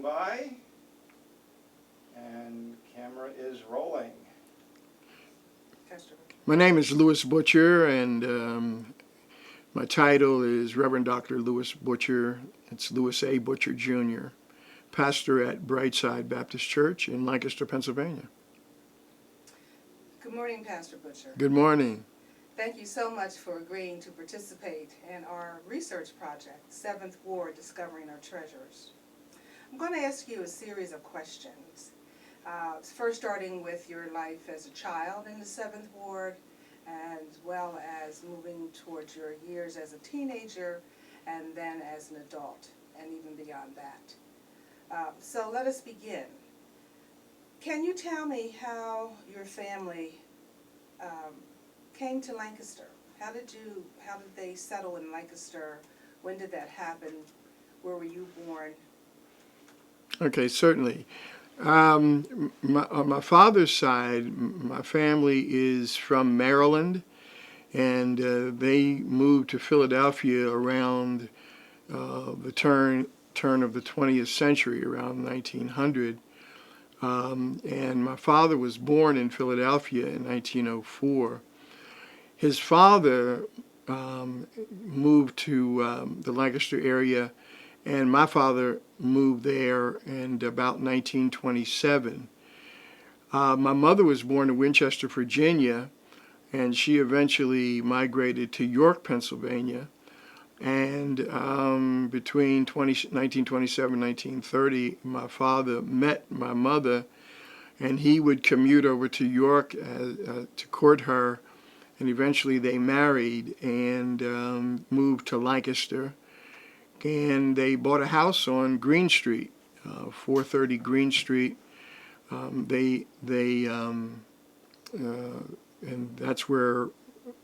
By and camera is rolling. My name is Louis Butcher, and my title is Reverend Dr. Louis Butcher. It's Louis A. Butcher Jr., pastor at Brightside Baptist Church in Lancaster, Pennsylvania. Good morning, Pastor Butcher. Good morning. Thank you so much for agreeing to participate in our research project, 7th Ward, Discovering Our Treasures. I'm going to ask you a series of questions, first starting with your life as a child in the 7th Ward, as well as moving towards your years as a teenager, and then as an adult, and even beyond that. So let us begin. Can you tell me how your family came to Lancaster? How did they settle in Lancaster? When did that happen? Where were you born? Okay, certainly. On my father's side, my family is from Maryland, and they moved to Philadelphia around the turn of the 20th century, around 1900. And my father was born in Philadelphia in 1904. His father moved to the Lancaster area, and my father moved there in about 1927. My mother was born in Winchester, Virginia, and she eventually migrated to York, Pennsylvania. And between 1927 and 1930, my father met my mother, and he would commute over to York to court her, and eventually they married and moved to Lancaster. And they bought a house on Green Street, 430 Green Street. And that's where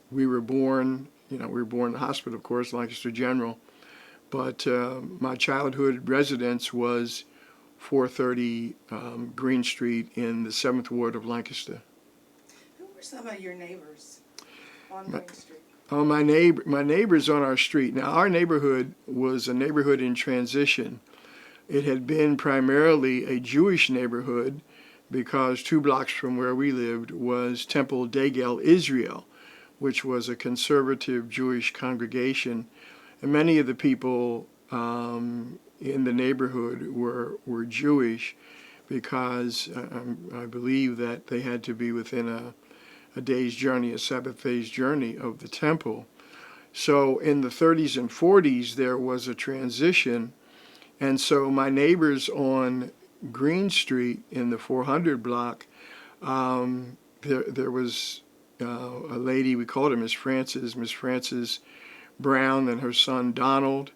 we were born. You know, we were born in the hospital, of course, Lancaster General. But my childhood residence was 430 Green Street in the 7th Ward of Lancaster. Who were some of your neighbors on Green Street? My neighbors on our street. Now, our neighborhood was a neighborhood in transition. It had been primarily a Jewish neighborhood because 2 blocks from where we lived was Temple Degel Israel, which was a conservative Jewish congregation. And many of the people in the neighborhood were Jewish because I believe that they had to be within a day's journey, a Sabbath day's journey of the temple. So in the 30s and 40s, there was a transition. And so my neighbors on Green Street in the 400 block, there was a lady, we called her Miss Frances Brown, and her son Donald.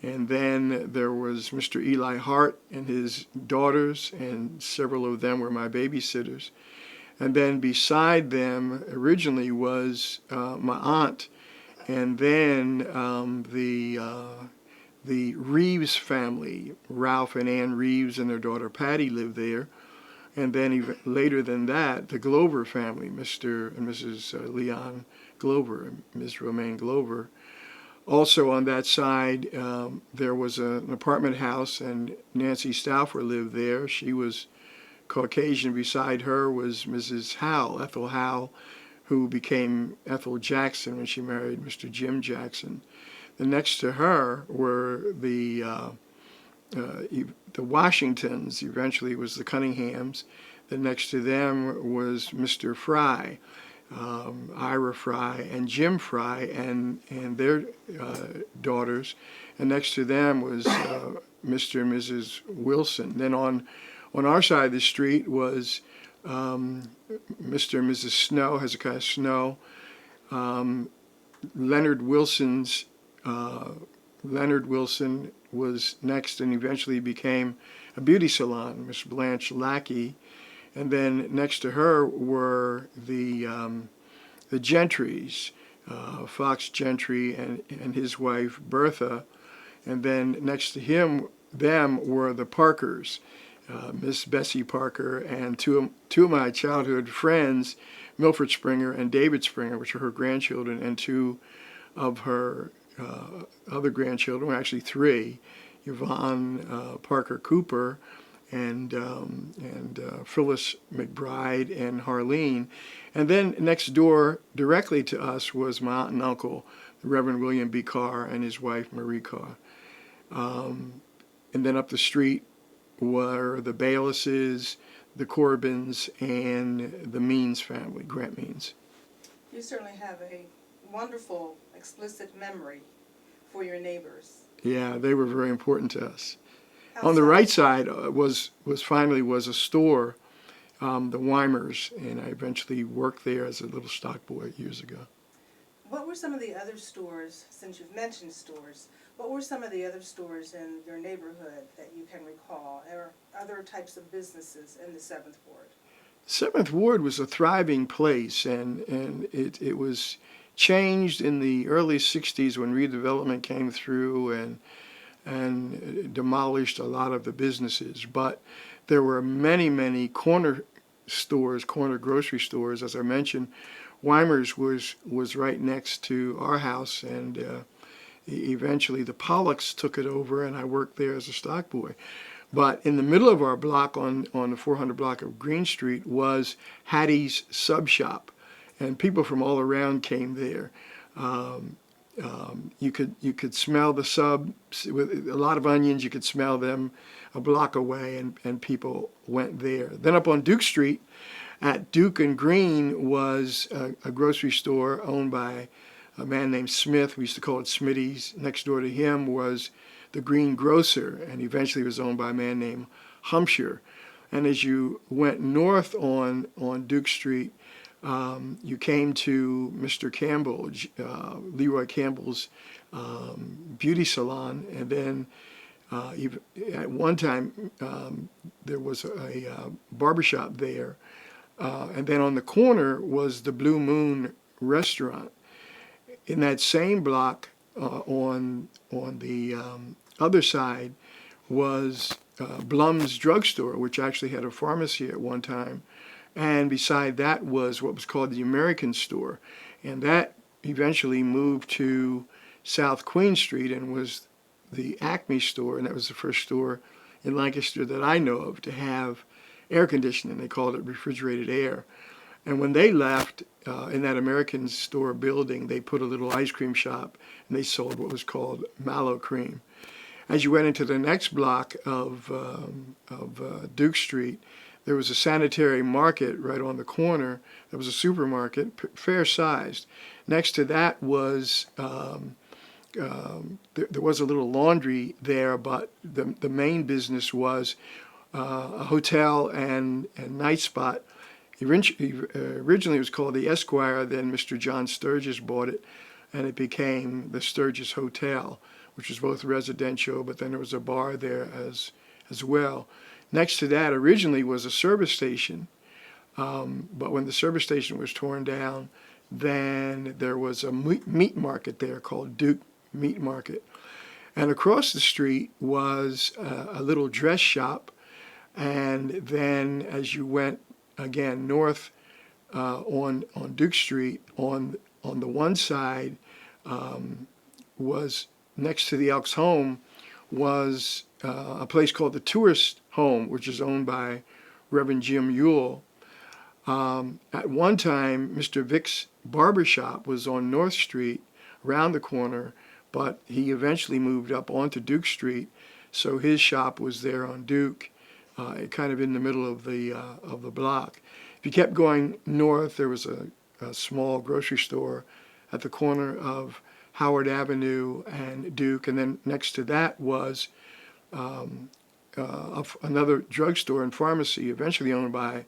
And then there was Mr. Eli Hart and his daughters, and several of them were my babysitters. And then beside them originally was my aunt, and then the Reeves family, Ralph and Ann Reeves and their daughter Patty lived there. And then even later than that, the Glover family, Mr. and Mrs. Leon Glover and Ms. Romaine Glover. Also on that side, there was an apartment house, and Nancy Stauffer lived there. She was Caucasian. Beside her was Mrs. Howe, Ethel Howe, who became Ethel Jackson when she married Mr. Jim Jackson. The next to her were the Washingtons. Eventually it was the Cunninghams. The next to them was Mr. Fry, Ira Fry, and Jim Fry, and their daughters. And next to them was Mr. and Mrs. Wilson. Then on our side of the street was Mr. and Mrs. Snow, Hezekiah Snow. Leonard Wilson was next, and eventually became a beauty salon, Miss Blanche Lackey. And then next to her were the Gentrys, Fox Gentry and his wife Bertha. And then next to them were the Parkers, Miss Bessie Parker, and two of my childhood friends, Milford Springer and David Springer, which are her grandchildren, and 2 of her other grandchildren, well, actually 3, Yvonne Parker Cooper and Phyllis McBride and Harleen. And then next door, directly to us, was my aunt and uncle, the Reverend William B. Carr and his wife Marie Carr. And then up the street were the Baylesses, the Corbins, and the Means family, Grant Means. You certainly have a wonderful, explicit memory for your neighbors. Yeah, they were very important to us. How On the so? right side was a store, the Weimers, and I eventually worked there as a little stock boy years ago. What were some of the other stores, since you've mentioned stores, what were some of the other stores in your neighborhood that you can recall, or other types of businesses in the 7th Ward? Seventh Ward was a thriving place, and it was changed in the early 60s when redevelopment came through and demolished a lot of the businesses. But there were many corner stores, corner grocery stores. As I mentioned, Weimer's was right next to our house, and eventually the Pollocks took it over, and I worked there as a stock boy. But in the middle of our block on the 400 block of Green Street was Hattie's Sub Shop, and people from all around came there. You could smell the subs with a lot of onions. You could smell them a block away, and people went there. Then up on Duke Street, at Duke and Green, was a grocery store owned by a man named Smith. We used to call it Smitty's. Next door to him was the Green Grocer, and eventually was owned by a man named Hampshire. And as you went north on Duke Street, you came to Mr. Campbell, Leroy Campbell's beauty salon, and then at one time there was a barbershop there, and then on the corner was the Blue Moon restaurant. In that same block, on the other side, was Blum's Drugstore, which actually had a pharmacy at one time. And beside that was what was called the American Store. And that eventually moved to South Queen Street and was the Acme store. And that was the first store in Lancaster that I know of to have air conditioning. They called it refrigerated air. And when they left, in that American Store building, they put a little ice cream shop, and they sold what was called Mallow Cream. As you went into the next block of Duke Street, there was a sanitary market right on the corner. There was a supermarket, fair-sized. Next to that was, there was a little laundry there, but the main business was a hotel and night spot. Originally it was called the Esquire, then Mr. John Sturgis bought it, and it became the Sturgis Hotel, which was both residential, but then there was a bar there as well. Next to that originally was a service station, but when the service station was torn down, then there was a meat market there called Duke Meat Market. And across the street was a little dress shop, and then as you went again north on Duke Street, on the one side was next to the Elks Home was a place called the Tourist Home, which is owned by Reverend Jim Ewell. At one time, Mr. Vick's barbershop was on North Street, around the corner, but he eventually moved up onto Duke Street, so his shop was there on Duke, kind of in the middle of the block. If you kept going north, there was a small grocery store at the corner of Howard Avenue and Duke, and then next to that was another drugstore and pharmacy, eventually owned by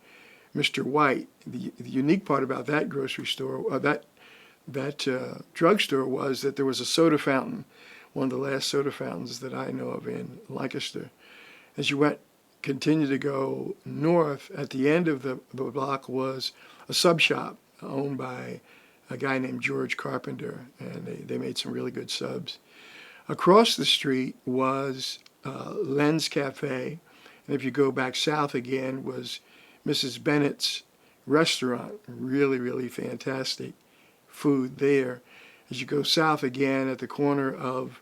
Mr. White. The unique part about that grocery store, that drugstore, was that there was a soda fountain, one of the last soda fountains that I know of in Lancaster. As you continue to go north, at the end of the block was a sub shop owned by a guy named George Carpenter, and they made some really good subs. Across the street was Len's Cafe, and if you go back south again was Mrs. Bennett's restaurant. Really fantastic food there. As you go south again at the corner of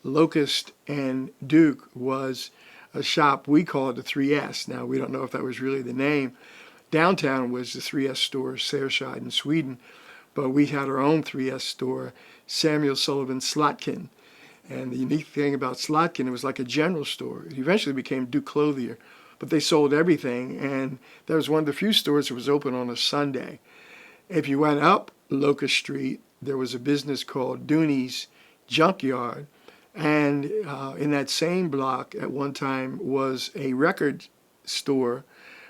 Locust and Duke was a shop we called the 3S. Now, we don't know if that was really the name. Downtown was the 3S store, Serside in Sweden, but we had our own 3S store, Samuel Sullivan Slotkin. And the unique thing about Slotkin, it was like a general store. It eventually became Duke Clothier, but they sold everything, and that was one of the few stores that was open on a Sunday. If you went up Locust Street, there was a business called Dooney's Junkyard, and in that same block at one time was a record store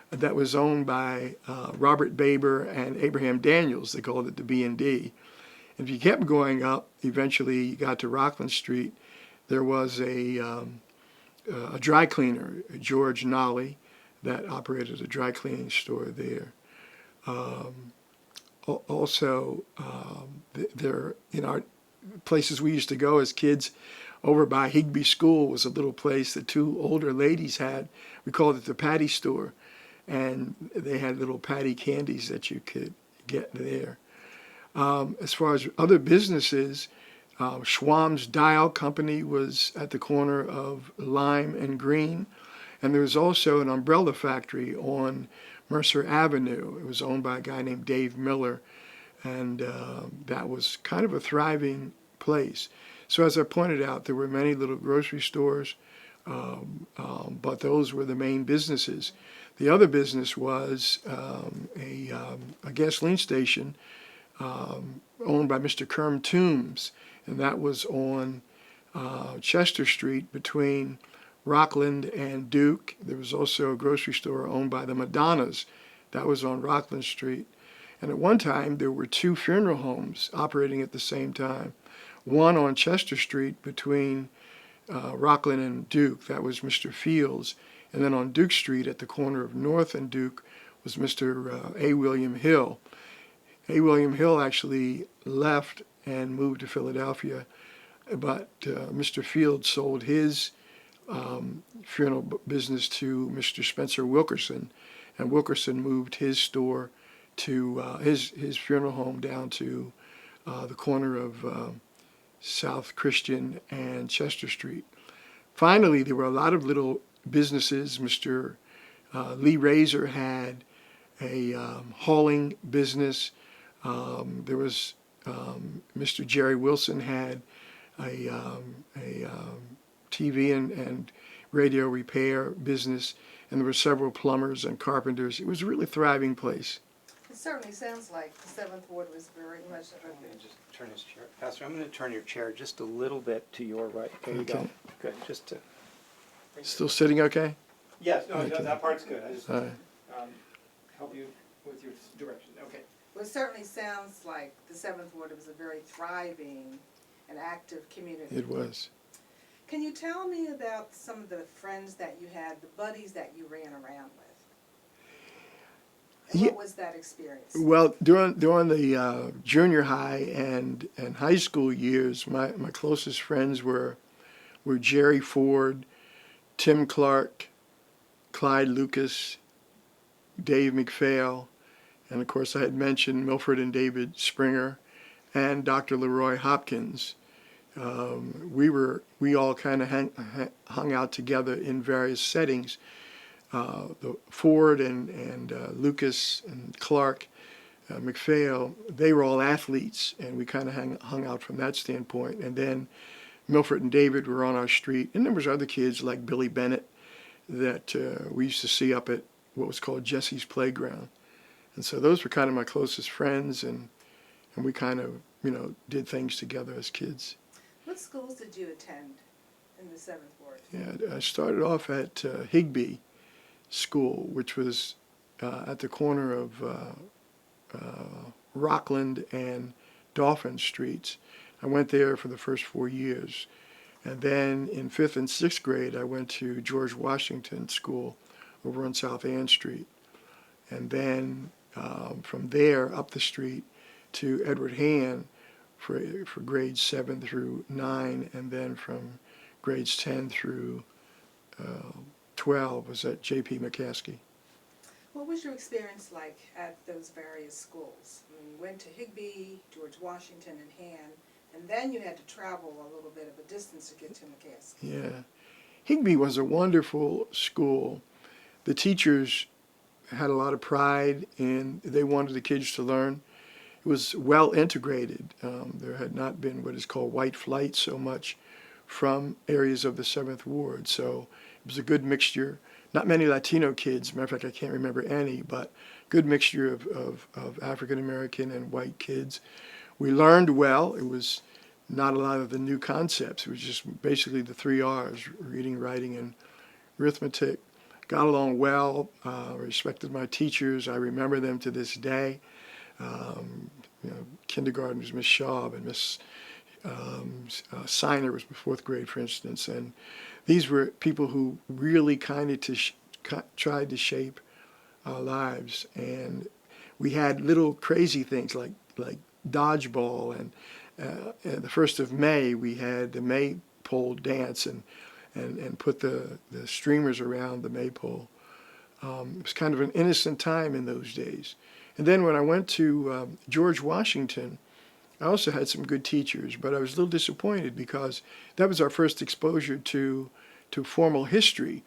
that was owned by Robert Baber and Abraham Daniels. They called it the B&D. If you kept going up, eventually you got to Rockland Street. There was a dry cleaner, George Nolly, that operated a dry cleaning store there. Also, there in our places we used to go as kids, over by Higbee School was a little place that two older ladies had. We called it the Patty Store, and they had little patty candies that you could get there. As far as other businesses, Schwam's Dial Company was at the corner of Lime and Green, and there was also an umbrella factory on Mercer Avenue. It was owned by a guy named Dave Miller, and that was kind of a thriving place. So as I pointed out, there were many little grocery stores, but those were the main businesses. The other business was a gasoline station owned by Mr. Kerm Toombs, and that was on Chester Street between Rockland and Duke. There was also a grocery store owned by the Madonnas. That was on Rockland Street. And at one time, there were two funeral homes operating at the same time. One on Chester Street between Rockland and Duke. That was Mr. Fields. And then on Duke Street at the corner of North and Duke was Mr. A. William Hill. A. William Hill actually left and moved to Philadelphia, but Mr. Fields sold his funeral business to Mr. Spencer Wilkerson, and Wilkerson moved his store to his funeral home down to the corner of South Christian and Chester Street. Finally, there were a lot of little businesses. Mr. Lee Razor had a hauling business. There was Mr. Jerry Wilson had a TV and radio repair business, and there were several plumbers and carpenters. It was a really thriving place. It certainly sounds like the Seventh Ward was very much of I'm a gonna just turn his chair. Pastor, I'm going to turn your chair just a little bit to your right. There you go. Okay. Good. Just to. Still sitting okay? Yes. No, Okay. that part's good. I just All right. help you with your direction. Okay. Well, it certainly sounds like the Seventh Ward was a very thriving and active community. It was. Can you tell me about some of the friends that you had, the buddies that you ran around with? And Yeah. what was that experience? Well, during the junior high and high school years, my closest friends were Jerry Ford, Tim Clark, Clyde Lucas, Dave McPhail, and of course I had mentioned Milford and David Springer, and Dr. Leroy Hopkins. We all kind of hung out together in various settings. The Ford and Lucas and Clark, McPhail, they were all athletes, and we kind of hung out from that standpoint. And then Milford and David were on our street, and there was other kids like Billy Bennett that we used to see up at what was called Jesse's Playground. And so those were kind of my closest friends, and we kind of, did things together as kids. What schools did you attend in the Seventh Ward? Yeah, I started off at Higbee School, which was at the corner of Rockland and Dauphin Streets. I went there for the first 4 years. And then in 5th and 6th grade, I went to George Washington School over on South Ann Street. And then from there up the street to Edward Hand for grades 7 through 9, and then from grades 10 through 12 was at J.P. McCaskey. What was your experience like at those various schools? I mean, you went to Higbee, George Washington, and Hand, and then you had to travel a little bit of a distance to get to McCaskey. Yeah. Higbee was a wonderful school. The teachers had a lot of pride and they wanted the kids to learn. It was well integrated. There had not been what is called white flight so much from areas of the 7th Ward. So it was a good mixture. Not many Latino kids, matter of fact, I can't remember any, but good mixture of African American and white kids. We learned well. It was not a lot of the new concepts. It was just basically the 3 R's, reading, writing, and arithmetic. Got along well, respected my teachers. I remember them to this day. Kindergarten was Miss Schaub, and Miss Seiner was the 4th grade, for instance. And these were people who really kind of tried to shape our lives. And we had little crazy things like dodgeball, and the 1st of May we had the maypole dance and put the streamers around the maypole. It was kind of an innocent time in those days. And then when I went to George Washington, I also had some good teachers, but I was a little disappointed because that was our first exposure to formal history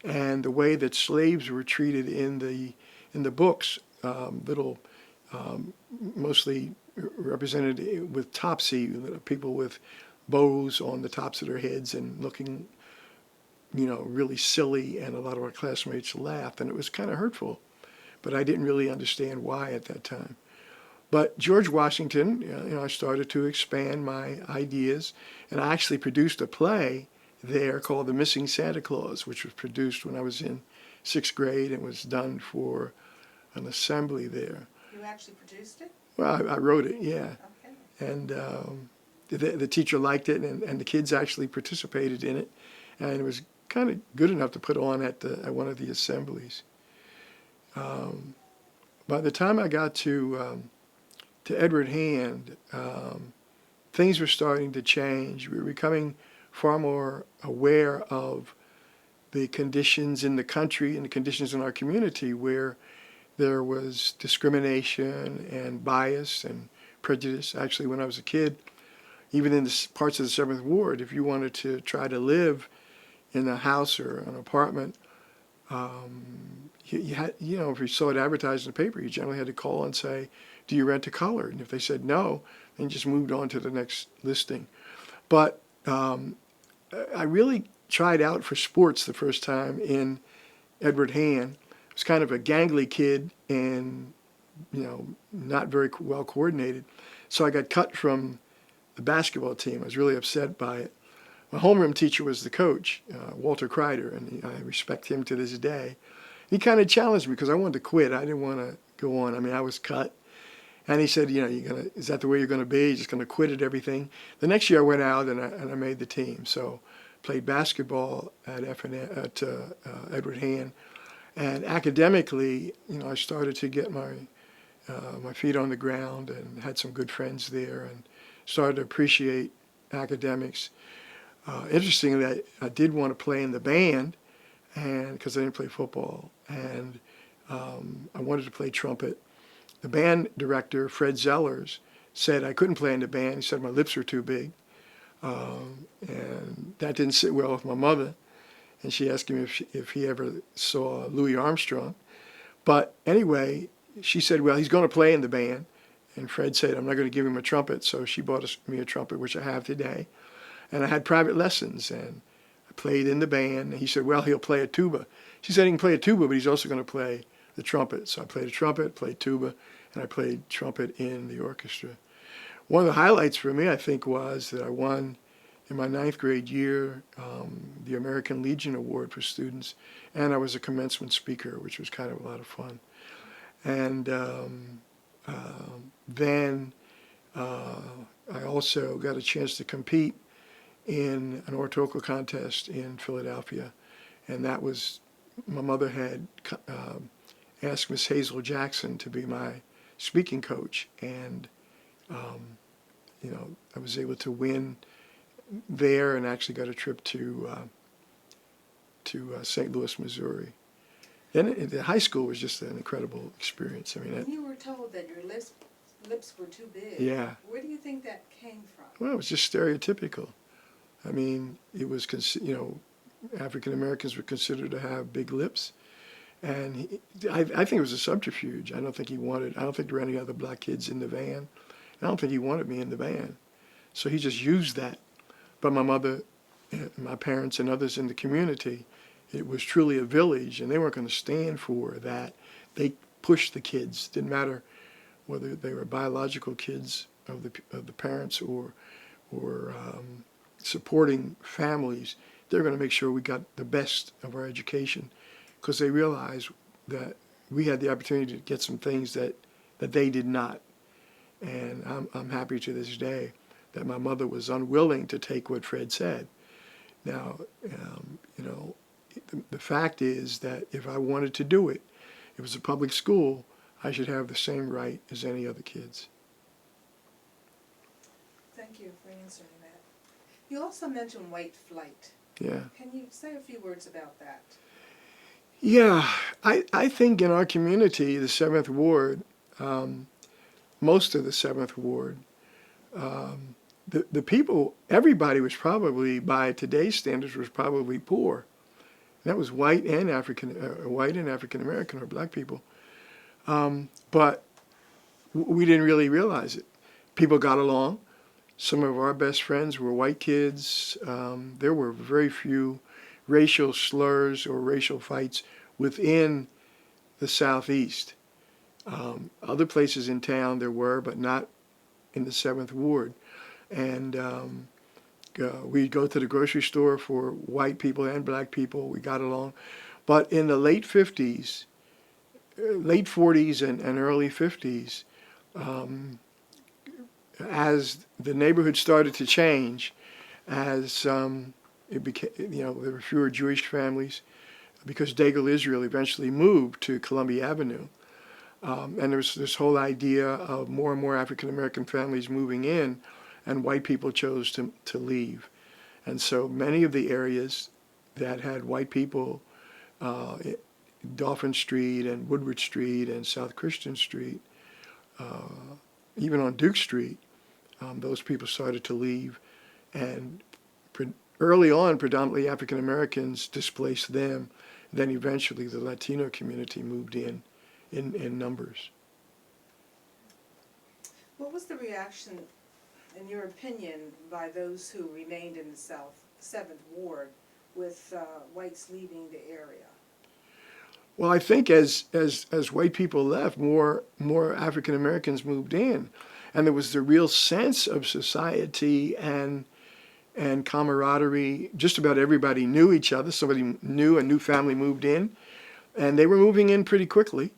and the way that slaves were treated in the books, mostly represented with Topsy, people with bows on the tops of their heads and looking, really silly, and a lot of our classmates laughed, and it was kind of hurtful, but I didn't really understand why at that time. But George Washington, I started to expand my ideas, and I actually produced a play there called The Missing Santa Claus, which was produced when I was in 6th grade and was done for an assembly there. You actually produced it? Well, I wrote it, yeah. Okay. And the teacher liked it, and the kids actually participated in it, and it was kind of good enough to put on at one of the assemblies. By the time I got to Edward Hand, things were starting to change. We were becoming far more aware of the conditions in the country and the conditions in our community where there was discrimination and bias and prejudice. Actually, when I was a kid, even in the parts of the 7th Ward, if you wanted to try to live in a house or an apartment, you had, if you saw it advertised in the paper, you generally had to call and say, do you rent a color? And if they said no, then you just moved on to the next listing. But I really tried out for sports the first time in Edward Hand. I was kind of a gangly kid and, not very well coordinated. So I got cut from the basketball team. I was really upset by it. My homeroom teacher was the coach, Walter Kreider, and I respect him to this day. He kind of challenged me because I wanted to quit. I didn't want to go on. I mean, I was cut. And he said, is that the way you're going to be? You're just going to quit at everything? The next year I went out and I made the team. So played basketball at Edward Hand. And academically, I started to get my feet on the ground and had some good friends there and started to appreciate academics. Interestingly, I did want to play in the band, and because I didn't play football, and I wanted to play trumpet. The band director, Fred Zellers, said I couldn't play in the band. He said my lips were too big, and that didn't sit well with my mother. And she asked him if he ever saw Louis Armstrong. But anyway, she said, well, he's going to play in the band. And Fred said, I'm not going to give him a trumpet. So she bought me a trumpet, which I have today. And I had private lessons, and I played in the band. And he said, well, he'll play a tuba. She said he can play a tuba, but he's also going to play the trumpet. So I played a trumpet, played tuba, and I played trumpet in the orchestra. One of the highlights for me, I think, was that I won in my 9th grade year the American Legion Award for students, and I was a commencement speaker, which was kind of a lot of fun. And then I also got a chance to compete in an oratorio contest in Philadelphia, and that was, my mother had asked Miss Hazel Jackson to be my speaking coach, and I was able to win there and actually got a trip to St. Louis, Missouri. And the high school was just an incredible experience. I mean, You were told that your lips lips were too big. Yeah. Where do you think that came from? Well, it was just stereotypical. I mean, it was, African Americans were considered to have big lips. And I think it was a subterfuge. I don't think there were any other black kids in the van. I don't think he wanted me in the van. So he just used that. But my mother, my parents, and others in the community, it was truly a village, and they weren't going to stand for that. They pushed the kids. Didn't matter whether they were biological kids of the parents or supporting families. They're going to make sure we got the best of our education, because they realized that we had the opportunity to get some things that they did not. And I'm happy to this day that my mother was unwilling to take what Fred said. Now, the fact is that if I wanted to do it, if it was a public school, I should have the same right as any other kids. Thank you for answering that. You also mentioned white flight. Yeah. Can you say a few words about that? Yeah, I think in our community, the 7th Ward, most of the 7th Ward, the people, everybody was probably, by today's standards, was probably poor. That was white and African American or black people. But we didn't really realize it. People got along. Some of our best friends were white kids. There were very few racial slurs or racial fights within the Southeast. Other places in town there were, but not in the 7th Ward. And we'd go to the grocery store for white people and black people. We got along. But in the late 50s, late 40s and early 50s, as the neighborhood started to change, as it became, there were fewer Jewish families, because Daigle Israel eventually moved to Columbia Avenue. And there was this whole idea of more and more African American families moving in, and white people chose to leave. And so many of the areas that had white people, Dauphin Street and Woodward Street and South Christian Street, even on Duke Street, those people started to leave. And early on, predominantly African Americans displaced them. Then eventually the Latino community moved in numbers. What was the reaction, in your opinion, by those who remained in the 7th Ward with whites leaving the area? Well, I think as white people left, more African Americans moved in, and there was the real sense of society and camaraderie. Just about everybody knew each other. Somebody knew, a new family moved in, and they were moving in pretty quickly.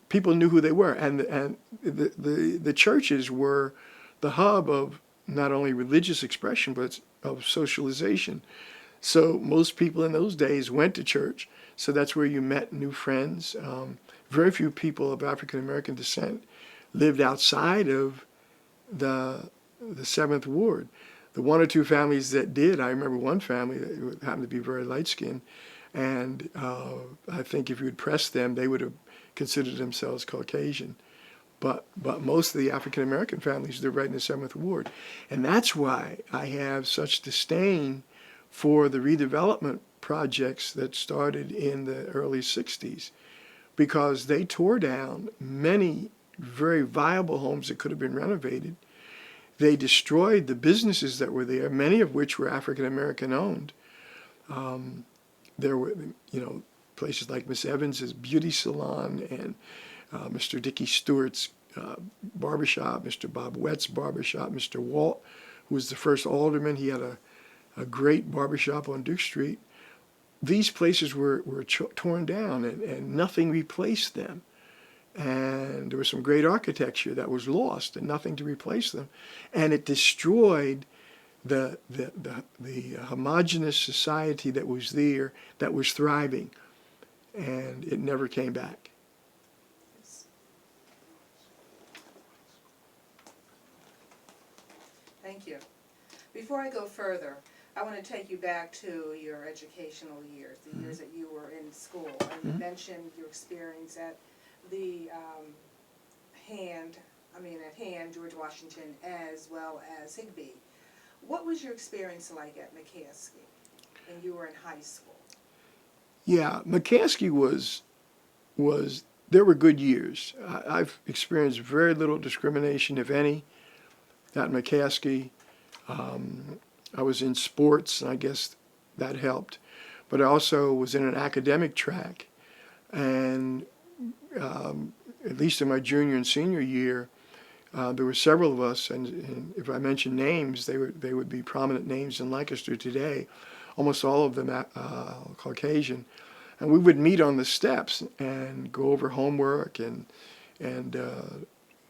People knew who they were, and the churches were the hub of not only religious expression but of socialization. So most people in those days went to church. So that's where you met new friends. Very few people of African American descent lived outside of the 7th Ward. The one or two families that did, I remember one family that happened to be very light-skinned, and I think if you had pressed them, they would have considered themselves Caucasian. But most of the African American families lived right in the 7th Ward. And that's why I have such disdain for the redevelopment projects that started in the early 60s, because they tore down many very viable homes that could have been renovated. They destroyed the businesses that were there, many of which were African American owned. There were, places like Miss Evans's beauty salon and Mr. Dickey Stewart's barbershop, Mr. Bob Wett's barbershop, Mr. Walt, who was the first alderman. He had a great barbershop on Duke Street. These places were torn down, and nothing replaced them. And there was some great architecture that was lost, and nothing to replace them. And it destroyed the homogenous society that was there, that was thriving, and it never came back. Thank you. Before I go further, I want to take you back to your educational years, the years that you were in school. And you mentioned your experience at the Hand at hand, George Washington as well as Higbee. What was your experience like at McCaskey when you were in high school? Yeah, McCaskey was there were good years. I've experienced very little discrimination, if any, at McCaskey. I was in sports, and I guess that helped. But I also was in an academic track, and at least in my junior and senior year, there were several of us, and if I mention names, they would be prominent names in Lancaster today. Almost all of them Caucasian, and we would meet on the steps and go over homework and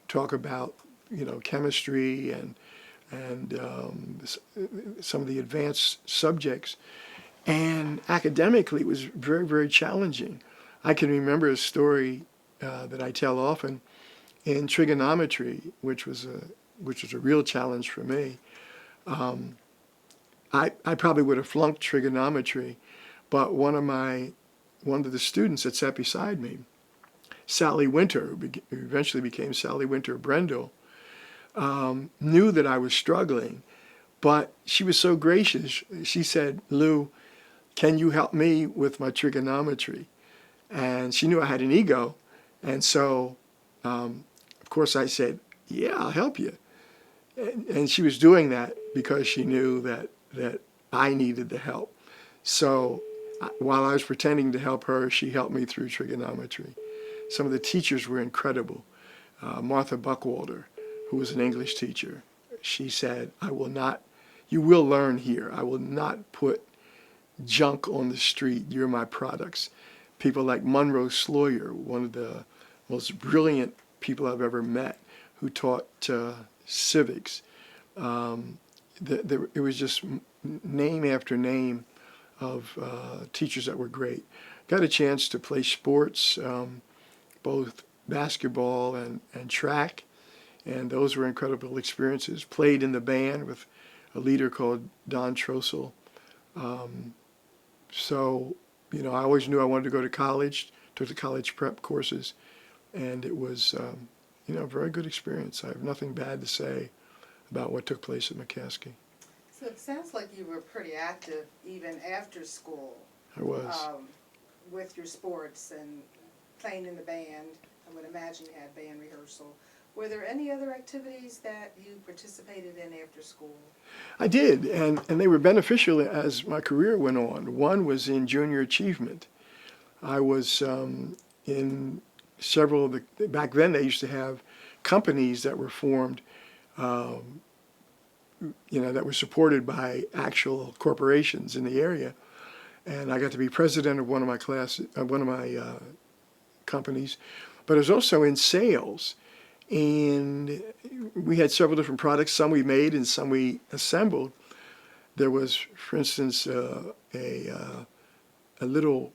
talk about chemistry and some of the advanced subjects. And academically, it was very, very challenging. I can remember a story that I tell often in trigonometry, which was a real challenge for me. I probably would have flunked trigonometry, but one of the students that sat beside me, Sally Winter, who eventually became Sally Winter Brendel, knew that I was struggling, but she was so gracious. She said, "Lou, can you help me with my trigonometry?" And she knew I had an ego, and so of course I said, "Yeah, I'll help you." And she was doing that because she knew that I needed the help. So while I was pretending to help her, she helped me through trigonometry. Some of the teachers were incredible. Martha Buckwalter, who was an English teacher, she said, you will learn here. I will not put junk on the street. You're my products. People like Monroe Sloyer, one of the most brilliant people I've ever met, who taught civics. It was just name after name of teachers that were great. Got a chance to play sports, both basketball and track, and those were incredible experiences. Played in the band with a leader called Don Trossel. So, I always knew I wanted to go to college, took the college prep courses, and it was, a very good experience. I have nothing bad to say about what took place at McCaskey. So it sounds like you were pretty active even after school. I was. With your sports and playing in the band. I would imagine you had band rehearsal. Were there any other activities that you participated in after school? I did, and they were beneficial as my career went on. One was in junior achievement. I was in several of the, back then they used to have companies that were formed, that were supported by actual corporations in the area. And I got to be president of one of my companies, but I was also in sales. And we had several different products, some we made and some we assembled. There was, for instance, a little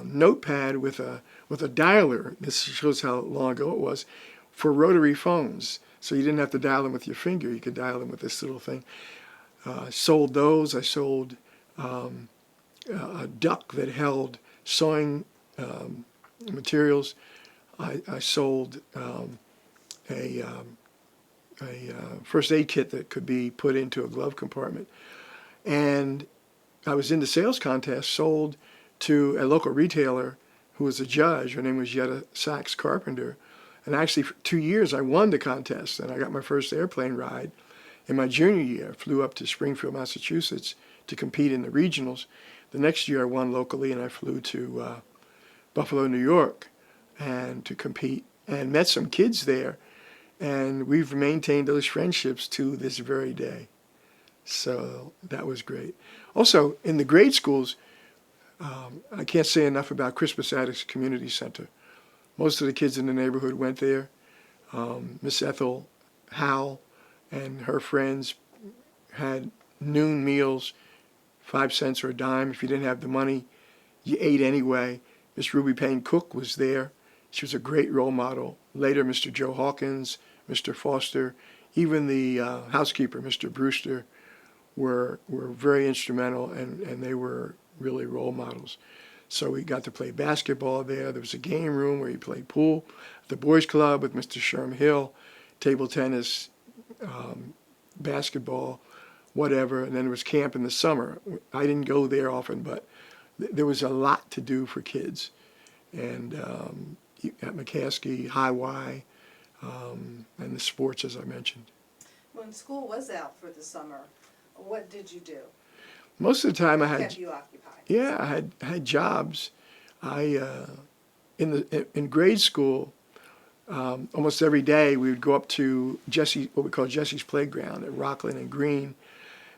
notepad with a dialer. This shows how long ago it was, for rotary phones. So you didn't have to dial them with your finger. You could dial them with this little thing. Sold those. I sold a duck that held sewing materials. I sold a first aid kit that could be put into a glove compartment. And I was in the sales contest, sold to a local retailer who was a judge. Her name was Yetta Sachs Carpenter. And actually, for 2 years, I won the contest, and I got my first airplane ride. In my junior year, I flew up to Springfield, Massachusetts to compete in the regionals. The next year, I won locally, and I flew to Buffalo, New York, and to compete, and met some kids there. And we've maintained those friendships to this very day. So that was great. Also, in the grade schools, I can't say enough about Crispus Attucks Community Center. Most of the kids in the neighborhood went there. Miss Ethel Howell and her friends had noon meals, 5 cents or a dime. If you didn't have the money, you ate anyway. Miss Ruby Payne Cook was there. She was a great role model. Later, Mr. Joe Hawkins, Mr. Foster, even the housekeeper, Mr. Brewster, were very instrumental, and they were really role models. So we got to play basketball there. There was a game room where you played pool, the boys club with Mr. Sherm Hill, table tennis, basketball, whatever. And then there was camp in the summer. I didn't go there often, but there was a lot to do for kids. And at McCaskey, High Y, and the sports, as I mentioned. When school was out for the summer, what did you do? Most of the time I Kept had, you occupied? yeah, I had jobs. In grade school, almost every day we would go up to what we call Jesse's Playground at Rockland and Green.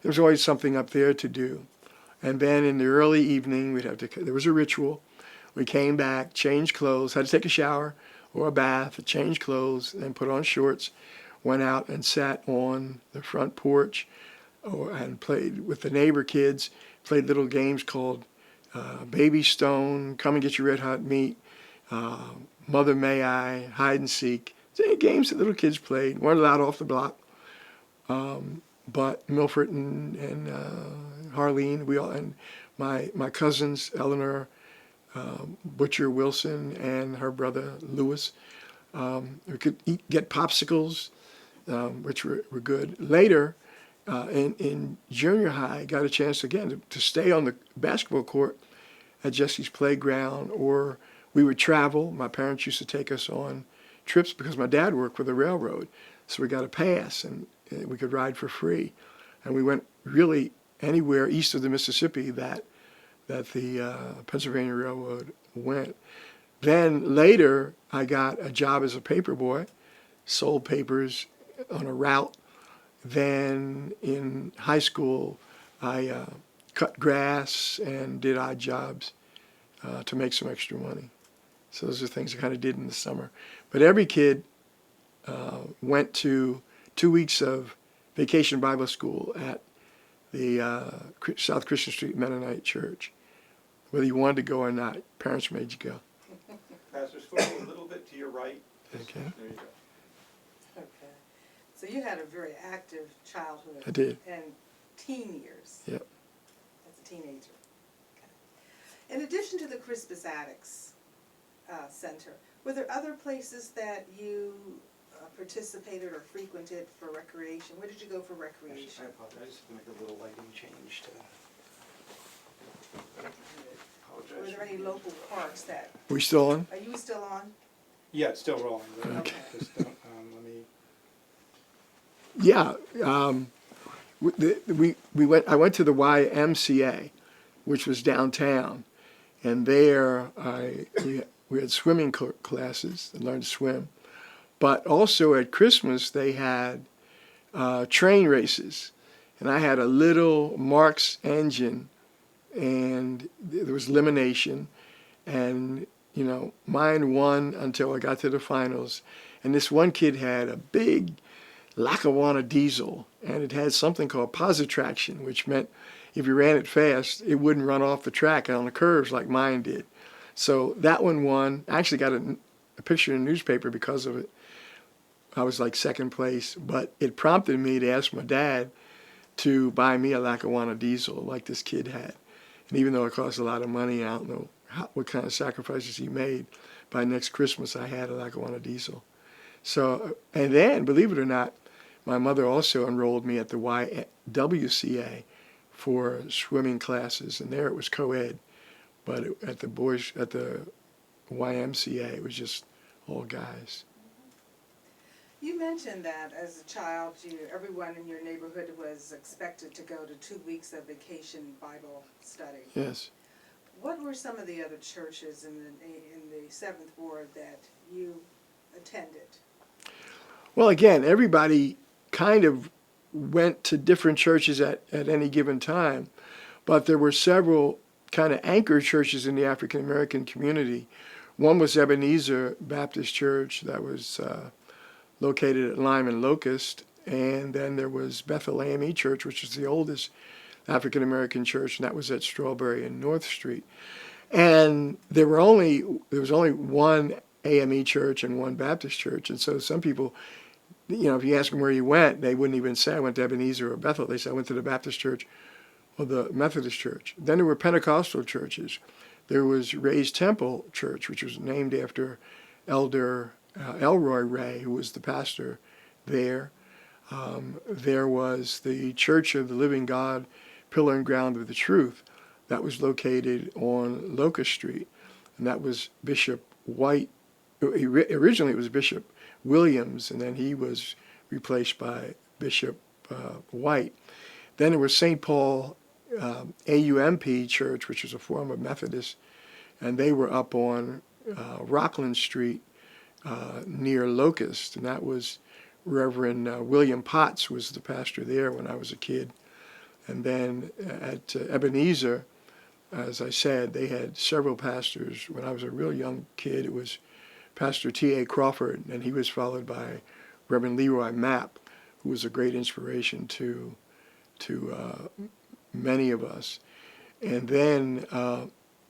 There was always something up there to do. And then in the early evening, there was a ritual. We came back, changed clothes, had to take a shower or a bath, change clothes, then put on shorts, went out and sat on the front porch and played with the neighbor kids, played little games called Baby Stone, Come and Get Your Red Hot Meat, Mother May I, Hide and Seek. Games that little kids played, weren't allowed off the block. But Milford and Harleen, and my cousins, Eleanor, Butcher Wilson, and her brother Lewis. We could get popsicles, which were good. Later, in junior high, I got a chance again to stay on the basketball court at Jesse's Playground, or we would travel. My parents used to take us on trips because my dad worked for the railroad, so we got a pass and we could ride for free. And we went really anywhere east of the Mississippi that the Pennsylvania Railroad went. Then later, I got a job as a paper boy, sold papers on a route. Then in high school, I cut grass and did odd jobs to make some extra money. So those are things I kind of did in the summer. But every kid went to 2 weeks of vacation Bible school at the South Christian Street Mennonite Church. Whether you wanted to go or not, parents made you go. Pastor, swivel a little bit to your right. Okay. There you go. Okay. So you had a very active childhood. I did. And teen years. Yep. As a teenager. Okay. In addition to the Crispus Attucks Center, were there other places that you participated or frequented for recreation? Where did you go for recreation? I apologize. I just have to make a little lighting change to. Were there any local parks that, We still on? are you still on? Yeah, it's still rolling. But Okay. just don't, let me. Yeah. I went to the YMCA, which was downtown, and there we had swimming classes. I learned to swim, but also at Christmas they had train races, and I had a little Marx engine, and there was elimination, and mine won until I got to the finals, and this one kid had a big Lackawanna diesel, and it had something called positraction, which meant if you ran it fast, it wouldn't run off the track on the curves like mine did. So that one won. I actually got a picture in the newspaper because of it. I was like second place, but it prompted me to ask my dad to buy me a Lackawanna diesel like this kid had. And even though it cost a lot of money, I don't know what kind of sacrifices he made. By next Christmas, I had a Lackawanna diesel. So, and then, believe it or not, my mother also enrolled me at the YWCA for swimming classes, and there it was co-ed. But at the YMCA, it was just all guys. You mentioned that as a child, everyone in your neighborhood was expected to go to 2 weeks of vacation Bible study. Yes. What were some of the other churches in the Seventh Ward that you attended? Well, again, everybody kind of went to different churches at any given time, but there were several kind of anchor churches in the African American community. One was Ebenezer Baptist Church that was located at Lime and Locust, and then there was Bethel AME Church, which is the oldest African American church, and that was at Strawberry and North Street. And there was only one AME church and one Baptist church, and so some people, if you ask them where you went, they wouldn't even say I went to Ebenezer or Bethel. They said I went to the Baptist church or the Methodist church. Then there were Pentecostal churches, there was Ray's Temple Church, which was named after Elder Elroy Ray, who was the pastor there. There was the Church of the Living God, Pillar and Ground of the Truth, that was located on Locust Street, and that was Bishop White. Originally it was Bishop Williams, and then he was replaced by Bishop White. Then there was St. Paul AUMP Church, which was a form of Methodist, and they were up on Rockland Street near Locust, and that was Reverend William Potts was the pastor there when I was a kid. And then at Ebenezer, as I said, they had several pastors. When I was a real young kid, it was Pastor T.A. Crawford, and he was followed by Reverend Leroy Mapp, who was a great inspiration to many of us. And then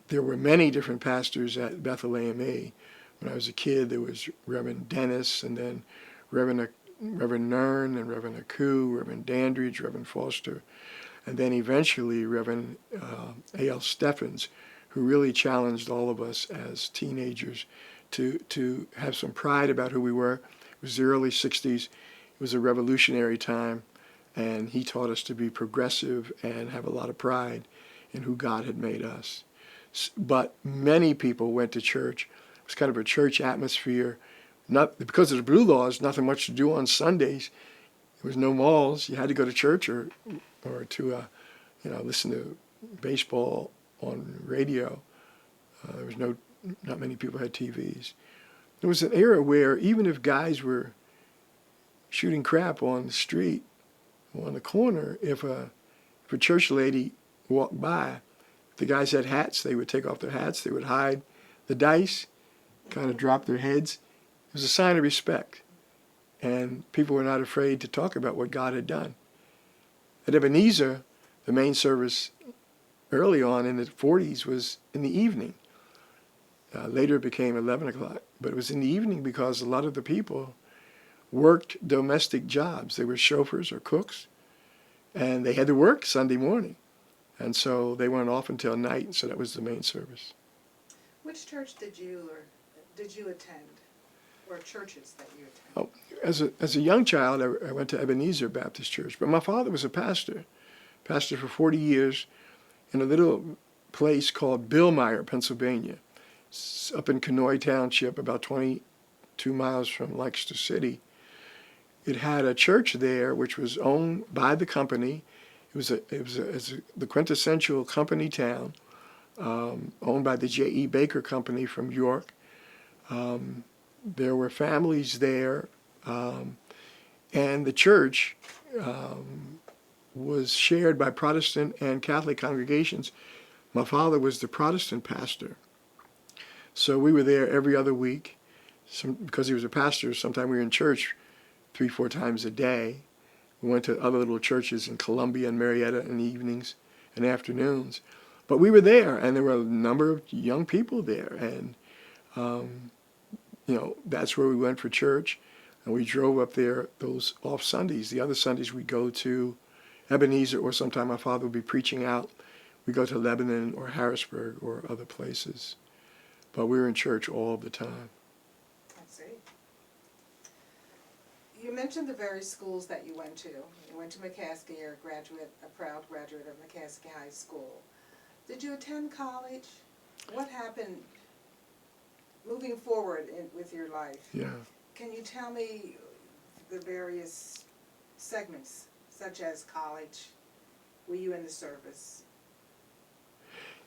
there were many different pastors at Bethel AME. When I was a kid, there was Reverend Dennis, and then Reverend Nern, and Reverend Aku, Reverend Dandridge, Reverend Foster, and then eventually Reverend A.L. Steffens, who really challenged all of us as teenagers to have some pride about who we were. It was the early 60s. It was a revolutionary time, and he taught us to be progressive and have a lot of pride in who God had made us. But many people went to church. It was kind of a church atmosphere. Not because of the blue laws, nothing much to do on Sundays. There was no malls. You had to go to church or to listen to baseball on radio. There was not many people had TVs. There was an era where even if guys were shooting crap on the street or on the corner, if a church lady walked by, if the guys had hats, they would take off their hats, they would hide the dice, kind of drop their heads. It was a sign of respect, and people were not afraid to talk about what God had done. At Ebenezer, the main service early on in the 40s was in the evening. Later it became 11 o'clock, but it was in the evening because a lot of the people worked domestic jobs. They were chauffeurs or cooks, and they had to work Sunday morning, and so they weren't off until night, so that was the main service. Which church did you attend, or churches that you attended? Oh, as a young child, I went to Ebenezer Baptist Church, but my father was a pastor for 40 years in a little place called Billmeyer, Pennsylvania. It's up in Kenoi Township, about 22 miles from Lancaster City. It had a church there which was owned by the company. It was the quintessential company town, owned by the J.E. Baker Company from York. There were families there, and the church was shared by Protestant and Catholic congregations. My father was the Protestant pastor, so we were there every other week. Because he was a pastor, sometimes we were in church 3-4 times a day. We went to other little churches in Columbia and Marietta in the evenings and afternoons. But we were there, and there were a number of young people there, and that's where we went for church, and we drove up there those off Sundays. The other Sundays we'd go to Ebenezer, or sometime my father would be preaching out. We'd go to Lebanon or Harrisburg or other places. But we were in church all the time. I see. You mentioned the various schools that you went to. You went to McCaskey, you're a proud graduate of McCaskey High School. Did you attend college? What happened moving forward with your life? Yeah. Can you tell me the various segments, such as college? Were you in the service?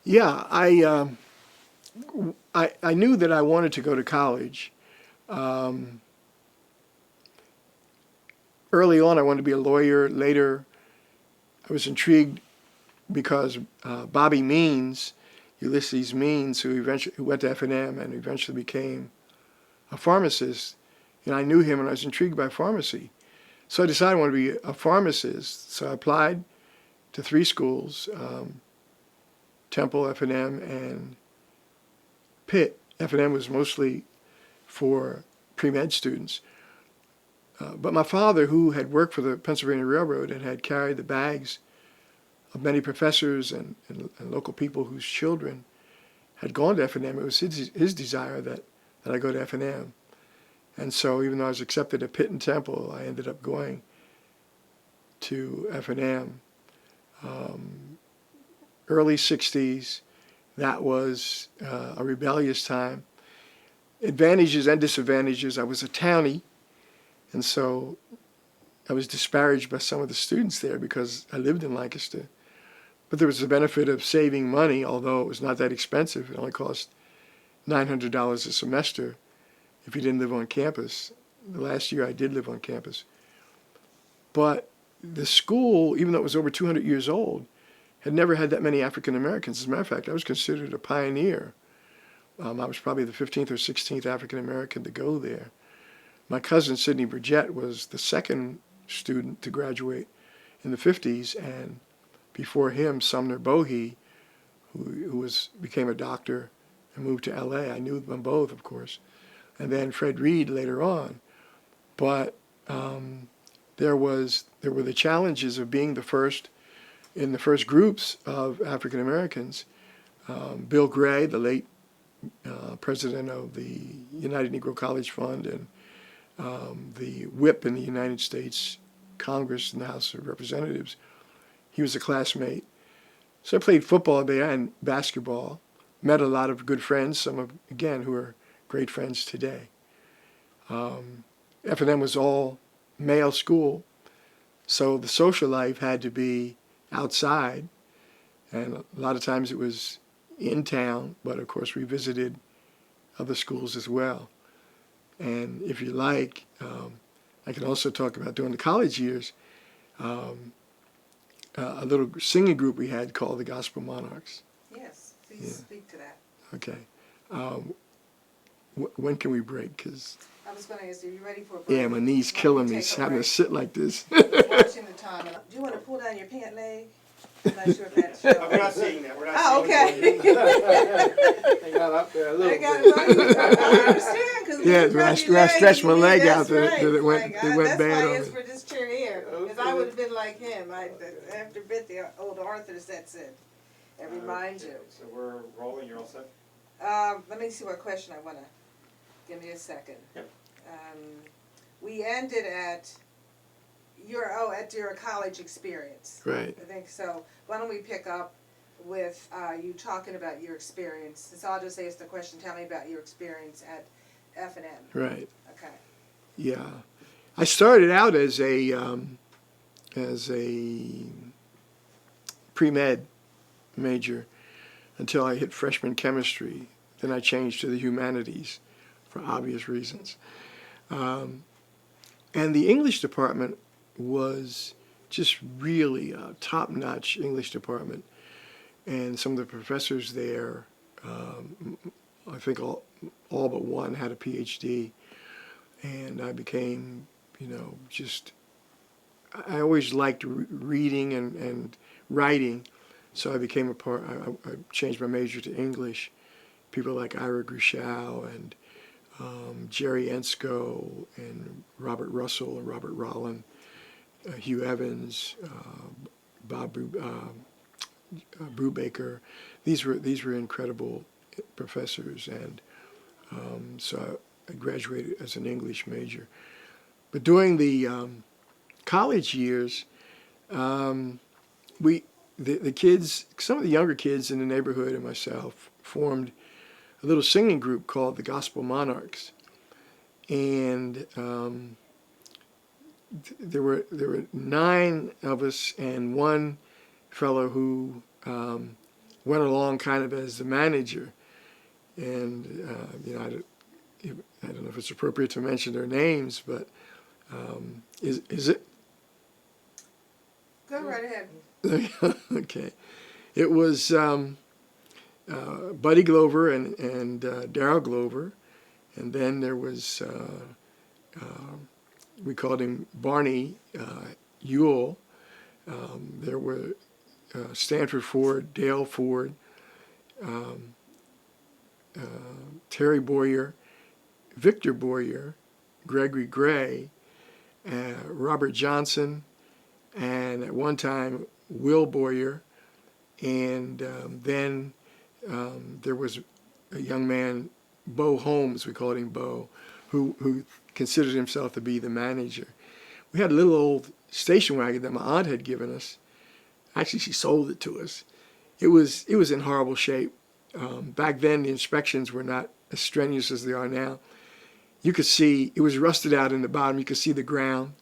Yeah, I knew that I wanted to go to college. Early on, I wanted to be a lawyer. Later, I was intrigued because Bobby Means, Ulysses Means, who went to F&M and eventually became a pharmacist, and I knew him and I was intrigued by pharmacy. So I decided I wanted to be a pharmacist. So I applied to 3 schools, Temple, F&M, and Pitt. F&M was mostly for pre-med students. But my father, who had worked for the Pennsylvania Railroad and had carried the bags of many professors and local people whose children had gone to F&M. It was his desire that I go to F&M. And so even though I was accepted at Pitt and Temple, I ended up going to F&M. Early 60s, that was a rebellious time. Advantages and disadvantages. I was a townie, and so I was disparaged by some of the students there because I lived in Lancaster. But there was the benefit of saving money, although it was not that expensive. It only cost $900 a semester if you didn't live on campus. The last year I did live on campus. But the school, even though it was over 200 years old, had never had that many African Americans. As a matter of fact, I was considered a pioneer. I was probably the 15th or 16th African American to go there. My cousin, Sidney Burgett, was the second student to graduate in the 50s, and before him, Sumner Bohe, who became a doctor and moved to LA. I knew them both, of course. And then Fred Reed later on. But there were the challenges of being the first in the first groups of African Americans. Bill Gray, the late president of the United Negro College Fund and the whip in the United States Congress and the House of Representatives, he was a classmate. So I played football there and basketball, met a lot of good friends, some of, again, who are great friends today. F&M was all male school, so the social life had to be outside, and a lot of times it was in town, but of course we visited other schools as well. And if you like, I can also talk about during the college years, a little singing group we had called the Gospel Monarchs. Yes, please speak to that. Okay. When can we break? 'Cause I was going to ask you, are you ready for a break? yeah, my knee's killing me having to sit like this. Watching the time. Do you want to pull down your pant leg? I'm not sure if that's shows. We're not seeing that. We're not Oh, seeing okay. They got up there a little I got bit. it. I understand. Cause Yeah, when I stretched my leg out, right. it went That's bad why on it's me. for this chair here. Because I would have been like him. After a bit, the old Arthur sets in and reminds you. So we're rolling. You're all set? Let me see what question I want to. Give me a second. Yep. We ended at your college experience. Right. I think so. Why don't we pick up with you talking about your experience? So I'll just ask the question. Tell me about your experience at F&M. Right. Okay. Yeah. I started out as a pre-med major until I hit freshman chemistry. Then I changed to the humanities for obvious reasons. And the English department was just really a top-notch English department. And some of the professors there, I think all but one had a PhD. And I became, I always liked reading and writing. So I became I changed my major to English. People like Ira Grushau and Jerry Ensko and Robert Russell and Robert Rollin, Hugh Evans, Bob Brubaker. These were incredible professors, and so I graduated as an English major. But during the college years, the kids, some of the younger kids in the neighborhood and myself formed a little singing group called the Gospel Monarchs, and there were 9 of us and one fellow who went along kind of as the manager, and I don't know if it's appropriate to mention their names, but is it? Go right ahead. Okay, it was. Buddy Glover and Darrell Glover, and then there was, we called him Barney Ewell. There were Stanford Ford, Dale Ford, Terry Boyer, Victor Boyer, Gregory Gray, Robert Johnson, and at one time Will Boyer, and then there was a young man, Bo Holmes, we called him Bo, who considered himself to be the manager. We had a little old station wagon that my aunt had given us. Actually, she sold it to us. It was in horrible shape. Back then, the inspections were not as strenuous as they are now. You could see it was rusted out in the bottom. You could see the ground.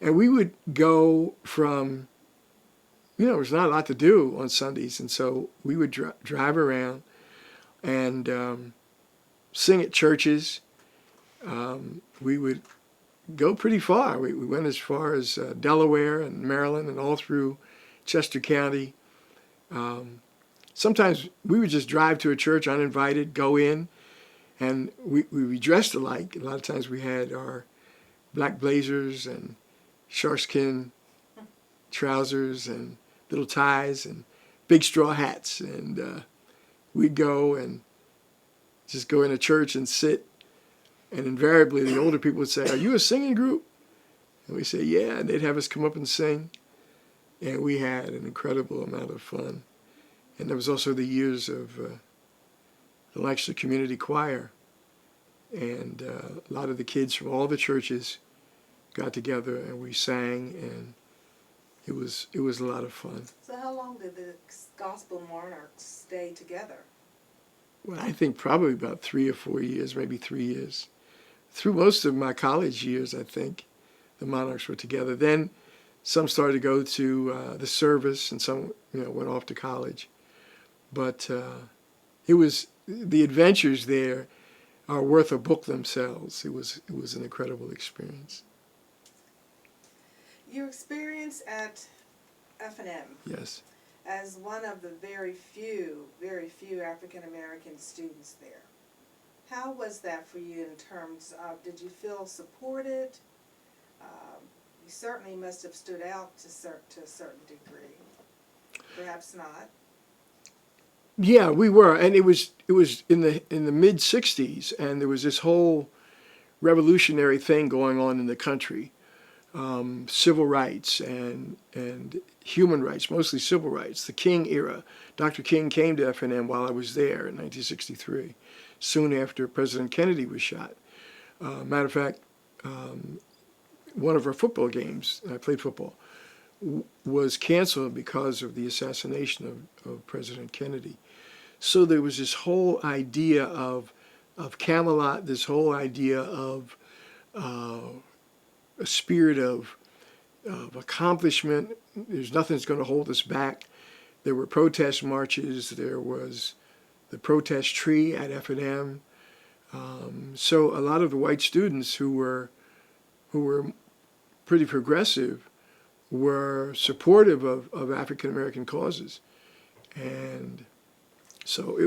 And we would go from, there was not a lot to do on Sundays. And so we would drive around and sing at churches. We would go pretty far. We went as far as Delaware and Maryland and all through Chester County. Sometimes we would just drive to a church uninvited, go in, and we dressed alike. A lot of times we had our black blazers and sharkskin trousers and little ties and big straw hats. And we'd go and just go in a church and sit. And invariably the older people would say, "Are you a singing group?" And we say, "Yeah." And they'd have us come up and sing. And we had an incredible amount of fun. And there was also the years of the Lancaster Community Choir. And a lot of the kids from all the churches got together and we sang, and it was a lot of fun. So how long did the Gospel Monarchs stay together? Well, I think probably about 3 or 4 years, maybe 3 years. Through most of my college years, I think, the Monarchs were together. Then some started to go to the service, and some went off to college. But it was the adventures there are worth a book themselves. It was an incredible experience. Your experience at F&M Yes. as one of the very few African American students there. How was that for you in terms of, did you feel supported? You certainly must have stood out to a certain degree. Perhaps not. Yeah, we were, and it was in the mid '60s, and there was this whole revolutionary thing going on in the country, civil rights and human rights, mostly civil rights. The King era. Dr. King came to F&M while I was there in 1963, soon after President Kennedy was shot. Matter of fact, one of our football games, I played football, was canceled because of the assassination of President Kennedy. So there was this whole idea of Camelot, this whole idea of a spirit of accomplishment. There's nothing that's going to hold us back. There were protest marches. There was the protest tree at F&M. So a lot of the white students who were pretty progressive were supportive of African American causes. And so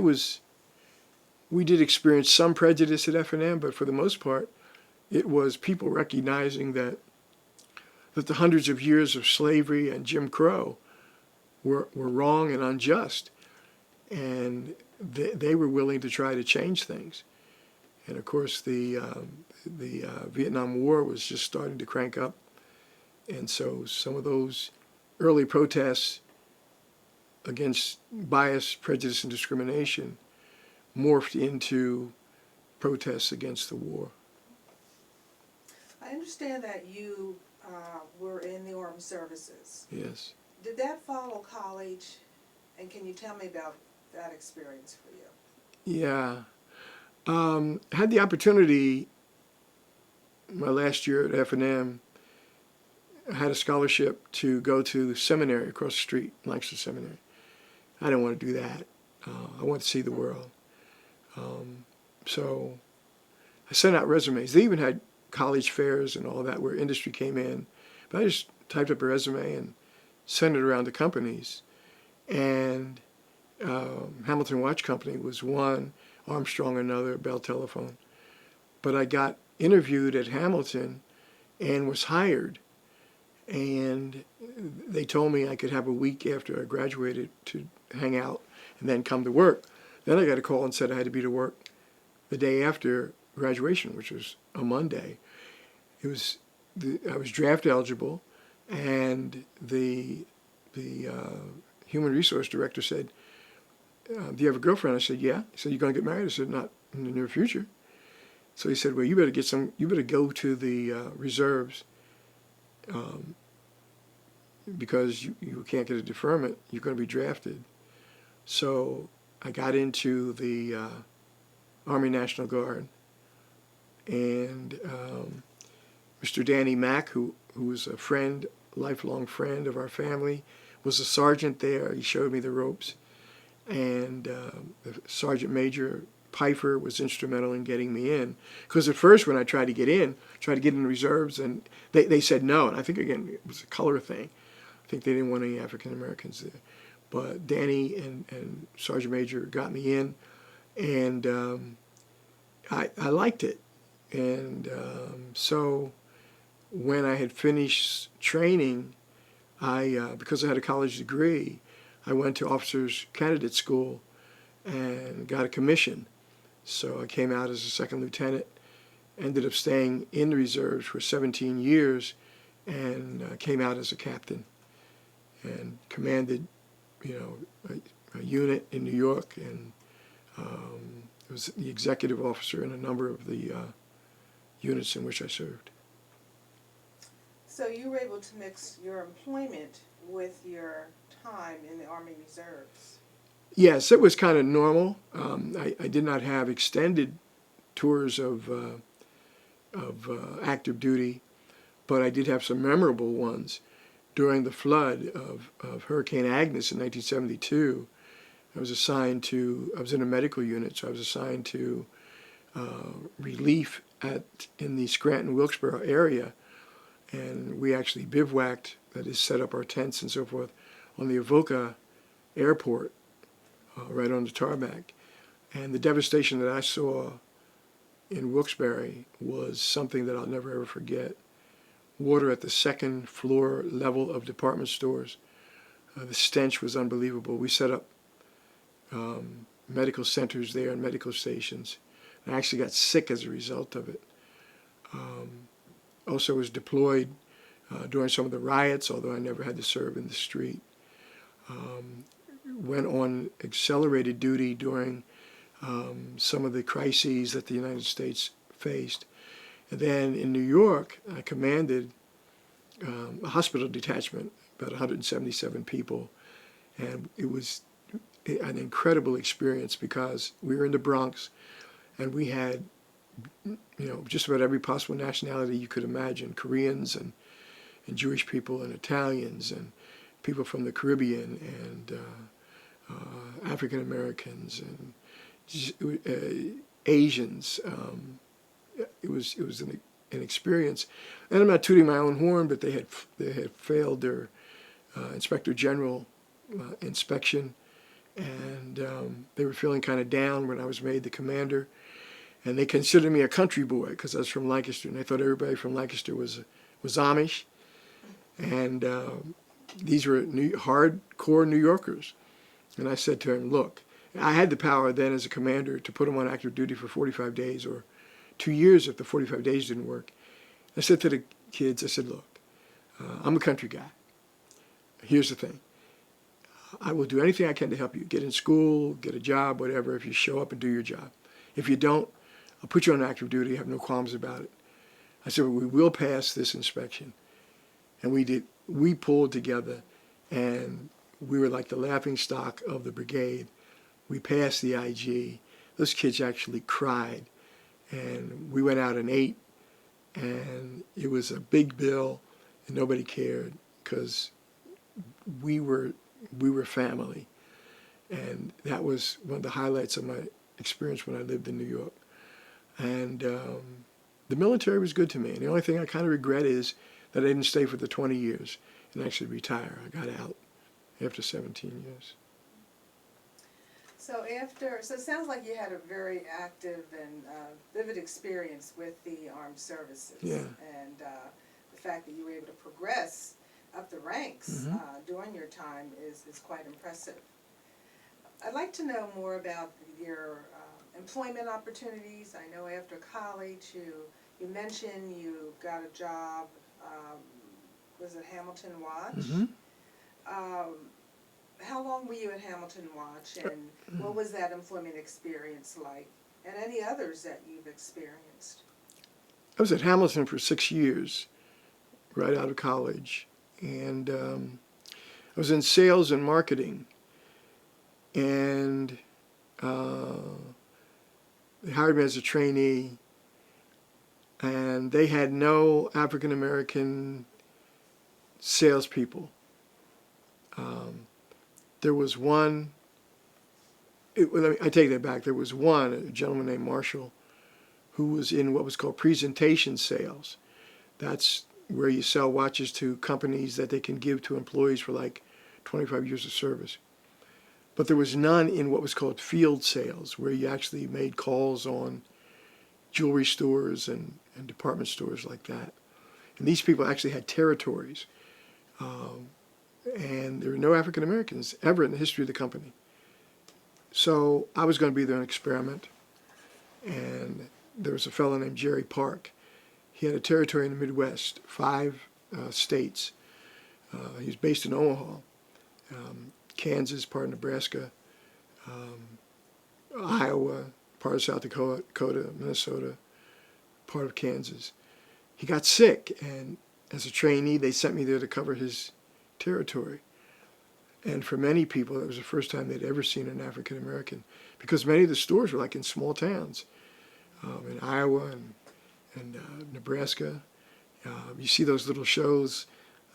we did experience some prejudice at F&M, but for the most part, it was people recognizing that the hundreds of years of slavery and Jim Crow were wrong and unjust. And they were willing to try to change things. And of course, the Vietnam War was just starting to crank up. And so some of those early protests against bias, prejudice, and discrimination morphed into protests against the war. I understand that you were in the armed services. Yes. Did that follow college? And can you tell me about that experience for you? Yeah. Had the opportunity my last year at F&M. I had a scholarship to go to the seminary across the street, Lancaster Seminary. I didn't want to do that. I wanted to see the world. So I sent out resumes. They even had college fairs and all that where industry came in. But I just typed up a resume and sent it around to companies. And Hamilton Watch Company was one, Armstrong another, Bell Telephone. But I got interviewed at Hamilton and was hired. And they told me I could have a week after I graduated to hang out and then come to work. Then I got a call and said I had to be to work the day after graduation, which was a Monday. I was draft eligible, and the human resource director said, do you have a girlfriend? I said, yeah. He said, you going to get married? I said, not in the near future. So he said, well, you better go to the reserves because you can't get a deferment. You're going to be drafted. So I got into the Army National Guard, and Mr. Danny Mack, who was a friend, lifelong friend of our family, was a sergeant there. He showed me the ropes, and Sergeant Major Pfeiffer was instrumental in getting me in. Because at first, when I tried to get in the reserves, and they said no. And I think again it was a color thing. I think they didn't want any African Americans there. But Danny and Sergeant Major got me in, and I liked it. And so when I had finished training, because I had a college degree, I went to Officers Candidate School and got a commission. So I came out as a second lieutenant, ended up staying in the reserves for 17 years, and came out as a captain and commanded, a unit in New York, and was the executive officer in a number of the units in which I served. So you were able to mix your employment with your time in the Army Reserves. Yes, it was kind of normal. I did not have extended tours of active duty, but I did have some memorable ones. During the flood of Hurricane Agnes in 1972, I was in a medical unit, so I was assigned to relief in the Scranton-Wilkesboro area, and we actually bivouacked, that is, set up our tents and so forth, on the Avoca Airport, right on the tarmac. And the devastation that I saw in Wilkes-Barre was something that I'll never ever forget. Water at the second floor level of department stores. The stench was unbelievable. We set up medical centers there and medical stations. I actually got sick as a result of it. Also was deployed during some of the riots, although I never had to serve in the street. Went on accelerated duty during some of the crises that the United States faced. And then in New York, I commanded a hospital detachment, about 177 people. And it was an incredible experience because we were in the Bronx, and we had, just about every possible nationality you could imagine: Koreans and Jewish people and Italians and people from the Caribbean and African Americans and Asians. It was an experience, and I'm not tooting my own horn, but they had failed their Inspector General inspection, and they were feeling kind of down when I was made the commander, and they considered me a country boy because I was from Lancaster, and they thought everybody from Lancaster was Amish, and these were hardcore New Yorkers. And I said to him, look, I had the power then as a commander to put them on active duty for 45 days or 2 years if the 45 days didn't work. I said to the kids, I said, look, I'm a country guy. Here's the thing. I will do anything I can to help you. Get in school, get a job, whatever, if you show up and do your job. If you don't, I'll put you on active duty. I have no qualms about it. I said, well, we will pass this inspection. And we did. We pulled together, and we were like the laughing stock of the brigade. We passed the IG. Those kids actually cried. And we went out and ate, and it was a big bill, and nobody cared because we were family. And that was one of the highlights of my experience when I lived in New York. And the military was good to me. And the only thing I kind of regret is that I didn't stay for the 20 years and actually retire. I got out after 17 years. So it sounds like you had a very active and vivid experience with the armed services. Yeah. And the fact that you were able to progress up the ranks during your time is quite impressive. I'd like to know more about your employment opportunities. I know after college you mentioned you got a job, was it Hamilton Watch? how long were you at Hamilton Watch, and what was that employment experience like? And any others that you've experienced? I was at Hamilton for 6 years, right out of college, and I was in sales and marketing, and they hired me as a trainee, and they had no African American salespeople. There was one, I take that back, there was one, a gentleman named Marshall, who was in what was called presentation sales. That's where you sell watches to companies that they can give to employees for like 25 years of service. But there was none in what was called field sales, where you actually made calls on jewelry stores and department stores like that. And these people actually had territories. And there were no African Americans ever in the history of the company. So I was going to be there an experiment. And there was a fellow named Jerry Park. He had a territory in the Midwest, 5 states. He was based in Omaha, Kansas, part of Nebraska, Iowa, part of South Dakota, Minnesota, part of Kansas. He got sick, and as a trainee, they sent me there to cover his territory. And for many people, it was the first time they'd ever seen an African American, because many of the stores were like in small towns, in Iowa and Nebraska. You see those little shows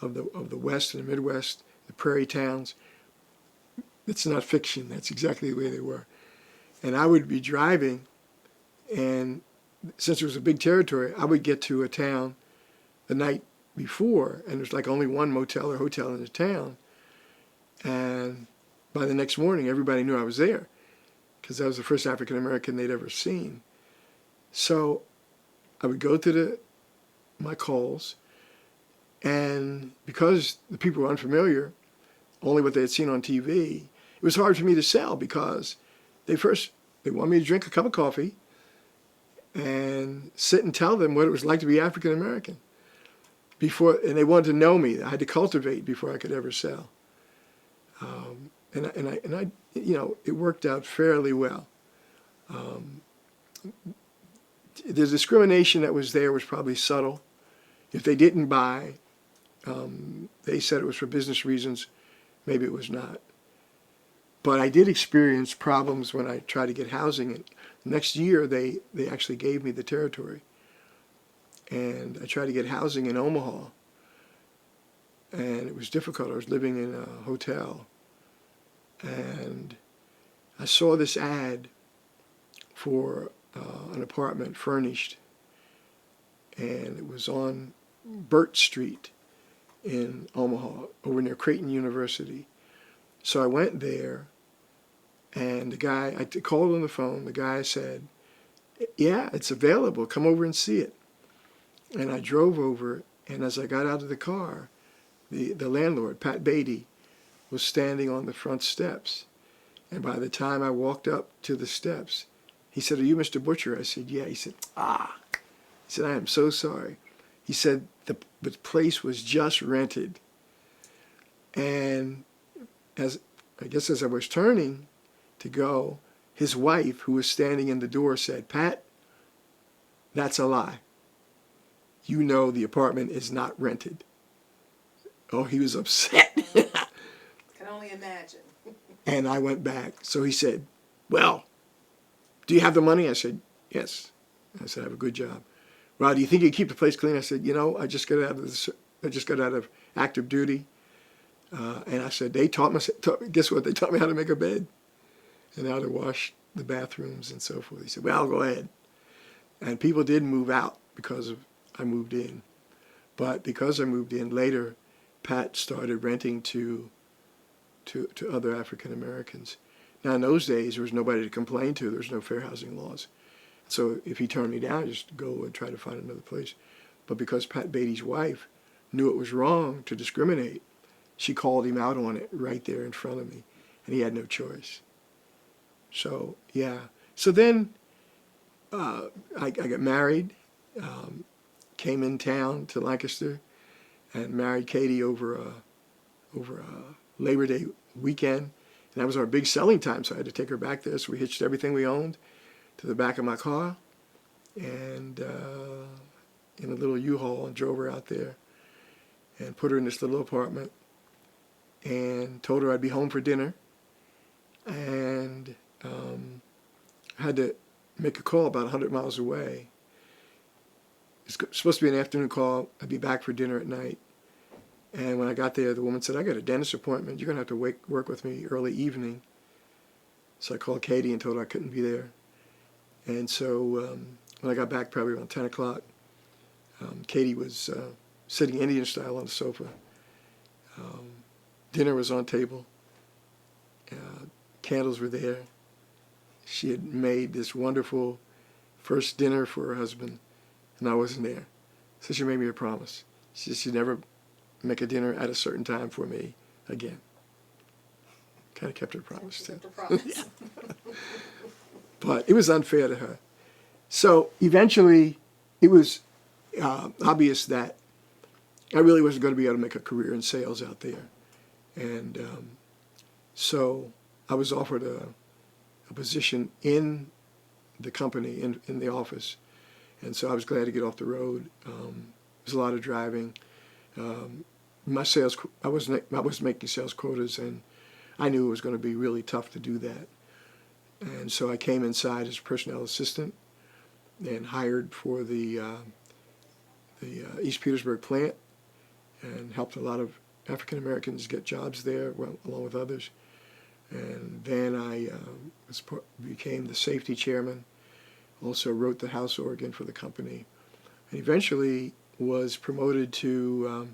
of the West and the Midwest, the prairie towns. It's not fiction. That's exactly the way they were. And I would be driving, and since it was a big territory, I would get to a town the night before, and there's like only one motel or hotel in the town. And by the next morning, everybody knew I was there, because I was the first African American they'd ever seen. So I would go to my calls, and because the people were unfamiliar, only what they had seen on TV, it was hard for me to sell, because they wanted me to drink a cup of coffee and sit and tell them what it was like to be African American. And they wanted to know me. I had to cultivate before I could ever sell. And I, it worked out fairly well. The discrimination that was there was probably subtle. If they didn't buy, they said it was for business reasons. Maybe it was not. But I did experience problems when I tried to get housing. And next year, they actually gave me the territory. And I tried to get housing in Omaha. And it was difficult. I was living in a hotel. And I saw this ad for an apartment furnished. And it was on Burt Street in Omaha, over near Creighton University. So I went there, and the guy, I called on the phone. The guy said, "Yeah, it's available. Come over and see it." And I drove over, and as I got out of the car, the landlord, Pat Beatty, was standing on the front steps. And by the time I walked up to the steps, he said, "Are you Mr. Butcher?" I said, "Yeah." He said, "Ah." He said, "I am so sorry." He said, the place was just rented. And as I was turning to go, his wife, who was standing in the door, said, "Pat, that's a lie. You know the apartment is not rented." Oh, he was upset. Can only imagine. And I went back. So he said, "Well, do you have the money?" I said, "Yes." I said, "I have a good job." "Well, do you think you keep the place clean?" I said, I just got out of active duty. And I said, guess what? They taught me how to make a bed and how to wash the bathrooms and so forth. He said, "Well, go ahead." And people did move out because I moved in. But because I moved in later, Pat started renting to other African Americans. Now, in those days, there was nobody to complain to. There was no fair housing laws. So if he turned me down, I just go and try to find another place. But because Pat Beatty's wife knew it was wrong to discriminate, she called him out on it right there in front of me, and he had no choice. So, yeah. So then I got married, came in town to Lancaster, and married Katie over a Labor Day weekend. And that was our big selling time, so I had to take her back there. So we hitched everything we owned to the back of my car and in a little U-Haul and drove her out there and put her in this little apartment and told her I'd be home for dinner. And I had to make a call about 100 miles away. It's supposed to be an afternoon call. I'd be back for dinner at night. And when I got there, the woman said, I got a dentist appointment. You're going to have to work with me early evening. So I called Katie and told her I couldn't be there. And so when I got back, probably around 10 o'clock, Katie was sitting Indian style on the sofa. Dinner was on table. Candles were there. She had made this wonderful first dinner for her husband, and I wasn't there. So she made me a promise. She said she'd never make a dinner at a certain time for me again. Kind of kept her promise, too. Kept her promise. But it was unfair to her. So eventually, it was obvious that I really wasn't going to be able to make a career in sales out there. And so I was offered a position in the company, in the office. And so I was glad to get off the road. There was a lot of driving. My sales, I was making sales quotas, and I knew it was going to be really tough to do that. And so I came inside as a personnel assistant and hired for the East Petersburg plant and helped a lot of African Americans get jobs there, along with others. And then I became the safety chairman, also wrote the house organ for the company, and eventually was promoted to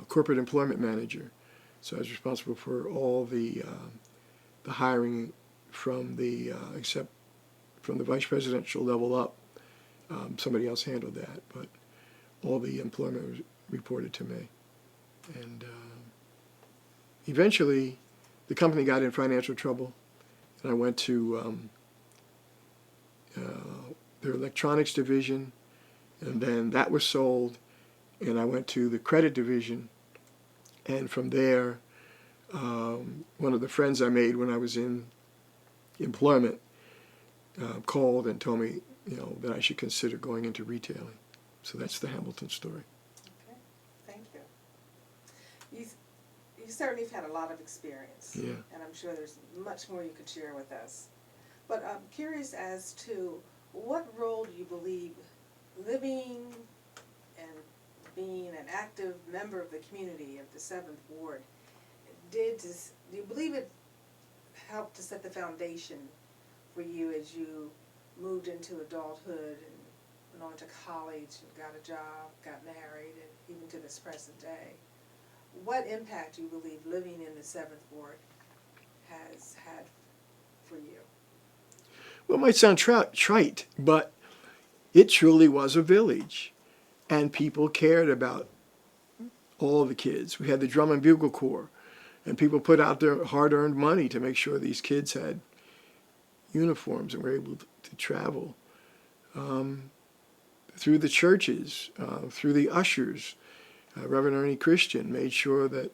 corporate employment manager. So I was responsible for all the hiring from except from the vice presidential level up. Somebody else handled that, but all the employment was reported to me. And eventually, the company got in financial trouble, and I went to their electronics division, and then that was sold, and I went to the credit division, and from there, one of the friends I made when I was in employment called and told me, that I should consider going into retailing. So that's the Hamilton story. Okay, thank you. You certainly have had a lot of experience. Yeah. And I'm sure there's much more you could share with us. But I'm curious as to what role do you believe living and being an active member of the community of the 7th Ward do you believe it helped to set the foundation for you as you moved into adulthood and went on to college and got a job, got married, and even to this present day? What impact do you believe living in the 7th Ward has had for you? Well, it might sound trite, but it truly was a village, and people cared about all the kids. We had the Drum and Bugle Corps, and people put out their hard-earned money to make sure these kids had uniforms and were able to travel. Through the churches, through the ushers, Reverend Ernie Christian made sure that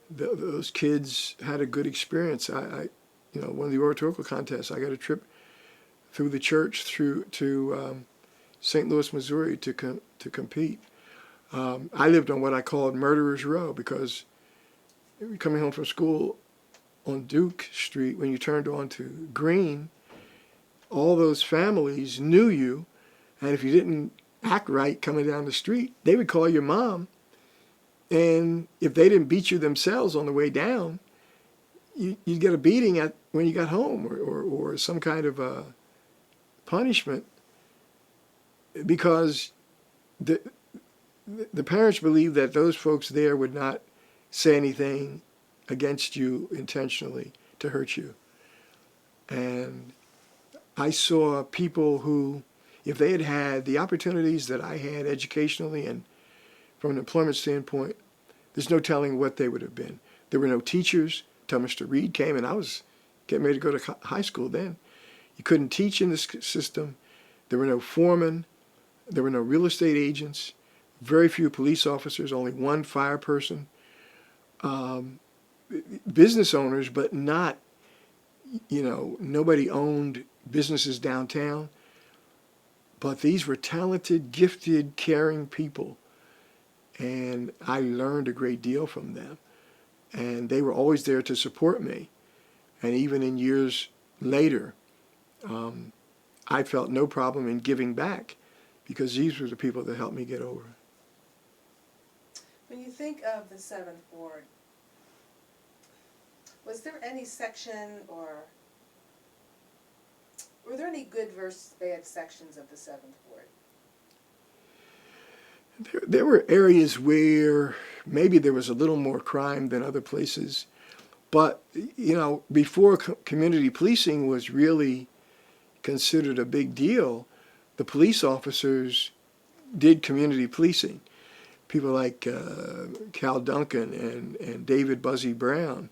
those kids had a good experience. One of the oratorical contests, I got a trip through the church to St. Louis, Missouri to compete. I lived on what I called Murderers Row because coming home from school on Duke Street, when you turned onto Green, all those families knew you, and if you didn't act right coming down the street, they would call your mom, and if they didn't beat you themselves on the way down, you'd get a beating when you got home or some kind of a punishment, because the parents believed that those folks there would not say anything against you intentionally to hurt you. And I saw people who, if they had had the opportunities that I had educationally and from an employment standpoint, there's no telling what they would have been. There were no teachers till Mr. Reed came, and I was getting ready to go to high school then. You couldn't teach in this system. There were no foremen. There were no real estate agents. Very few police officers, only one fire person. business owners, but not, nobody owned businesses downtown. But these were talented, gifted, caring people. And I learned a great deal from them. And they were always there to support me. And even in years later, I felt no problem in giving back because these were the people that helped me get over. When you think of the Seventh Ward, was there any section or were there any good versus bad sections of the Seventh Ward? There were areas where maybe there was a little more crime than other places. But, before community policing was really considered a big deal, the police officers did community policing. People like Cal Duncan and David Buzzy Brown,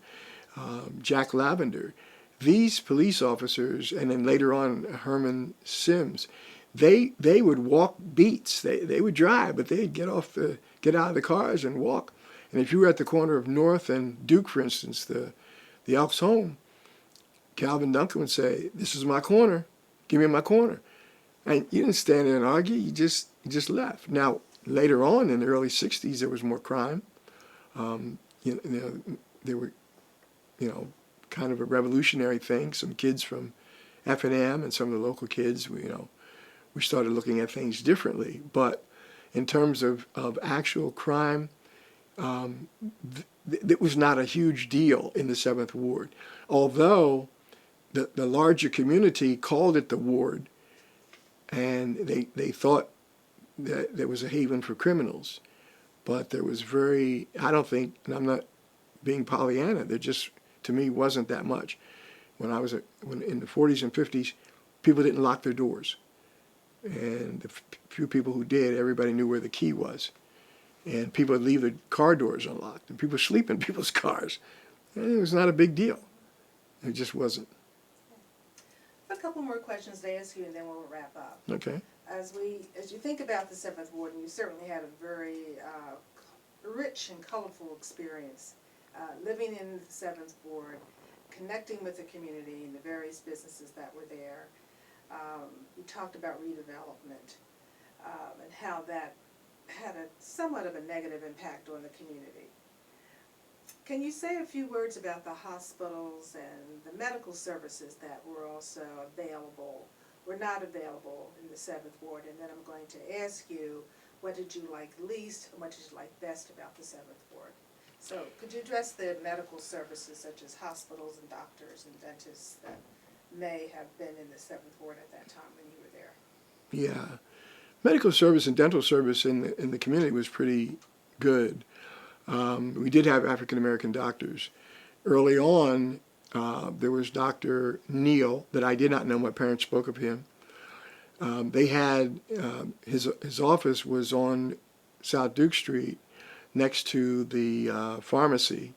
Jack Lavender. These police officers, and then later on Herman Sims, they would walk beats. They would drive, but they'd get out of the cars and walk. And if you were at the corner of North and Duke, for instance, the Elks Home, Calvin Duncan would say, "This is my corner. Give me my corner." And you didn't stand there and argue. You just left. Now, later on in the early '60s, there was more crime. There were, kind of a revolutionary thing. Some kids from F&M and some of the local kids, we started looking at things differently. But in terms of actual crime, it was not a huge deal in the Seventh Ward. Although the larger community called it the Ward, and they thought that there was a haven for criminals. But there was I don't think, and I'm not being Pollyanna, there just, to me, wasn't that much. When in the 40s and 50s, people didn't lock their doors. And the few people who did, everybody knew where the key was. And people would leave their car doors unlocked. And people would sleep in people's cars. And it was not a big deal. It just wasn't. I have a couple more questions to ask you, and then we'll wrap up. Okay. As you think about the Seventh Ward, and you certainly had a very rich and colorful experience living in the Seventh Ward, connecting with the community and the various businesses that were there. You talked about redevelopment and how that had somewhat of a negative impact on the community. Can you say a few words about the hospitals and the medical services that were also were not available in the Seventh Ward? And then I'm going to ask you, what did you like least and what did you like best about the Seventh Ward? So could you address the medical services such as hospitals and doctors and dentists that may have been in the Seventh Ward at that time when you were there? Yeah. Medical service and dental service in the community was pretty good. We did have African American doctors. Early on, there was Dr. Neal, that I did not know. My parents spoke of him. They had his office was on South Duke Street, next to the pharmacy,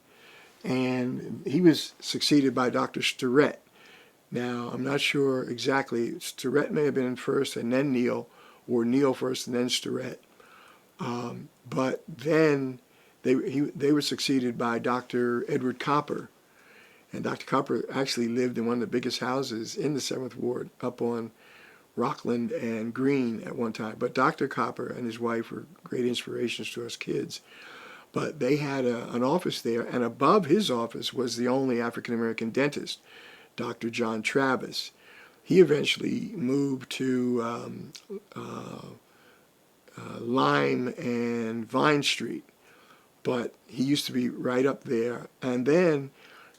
and he was succeeded by Dr. Starrett. Now, I'm not sure exactly. Starrett may have been first and then Neal, or Neal first and then Starrett. But then they were succeeded by Dr. Edward Copper. And Dr. Copper actually lived in one of the biggest houses in the Seventh Ward up on Rockland and Green at one time. But Dr. Copper and his wife were great inspirations to us kids. But they had an office there, and above his office was the only African American dentist, Dr. John Travis. He eventually moved to Lime and Vine Street, but he used to be right up there. And then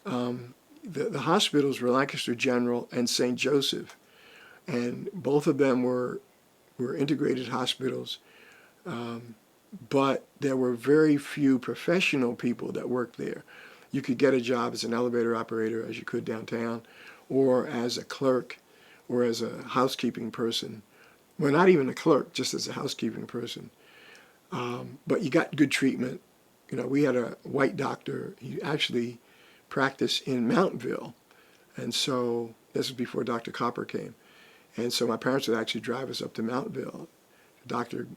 the hospitals were Lancaster General and St. Joseph, and both of them were integrated hospitals. But there were very few professional people that worked there. You could get a job as an elevator operator, as you could downtown, or as a clerk, or as a housekeeping person. Well, not even a clerk, just as a housekeeping person. But you got good treatment. We had a white doctor. He actually practiced in Mountville. And so this was before Dr. Copper came. And so my parents would actually drive us up to Mountville. Dr.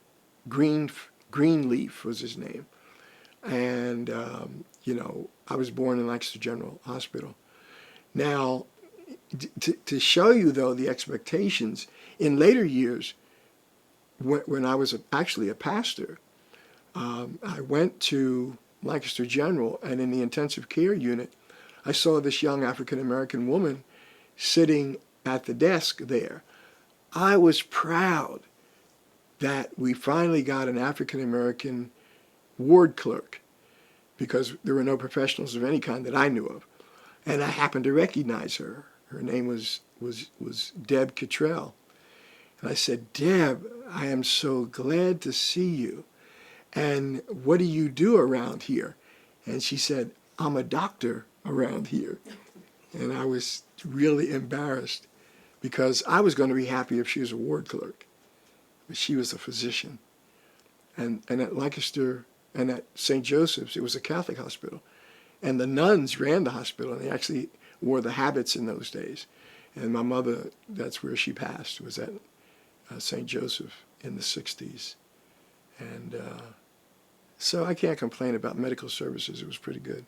Greenleaf was his name. And, I was born in Lancaster General Hospital. Now, to show you, though, the expectations, in later years, when I was actually a pastor, I went to Lancaster General, and in the intensive care unit, I saw this young African-American woman sitting at the desk there. I was proud that we finally got an African-American ward clerk, because there were no professionals of any kind that I knew of. And I happened to recognize her. Her name was Deb Cottrell. And I said, Deb, I am so glad to see you. And what do you do around here? And she said, I'm a doctor around here. And I was really embarrassed, because I was going to be happy if she was a ward clerk. But she was a physician. And at Lancaster and at St. Joseph's, it was a Catholic hospital. And the nuns ran the hospital, and they actually wore the habits in those days. And my mother, that's where she passed, was at St. Joseph in the 60s. And so I can't complain about medical services. It was pretty good.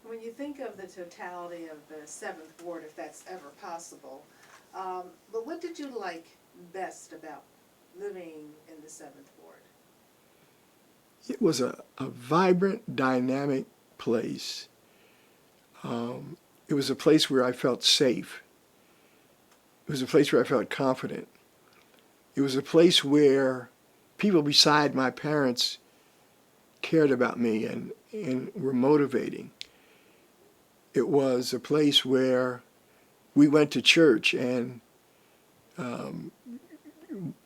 When you think of the totality of the 7th Ward, if that's ever possible, but what did you like best about living in the 7th Ward? It was a vibrant, dynamic place. It was a place where I felt safe. It was a place where I felt confident. It was a place where people beside my parents cared about me and were motivating. It was a place where we went to church, and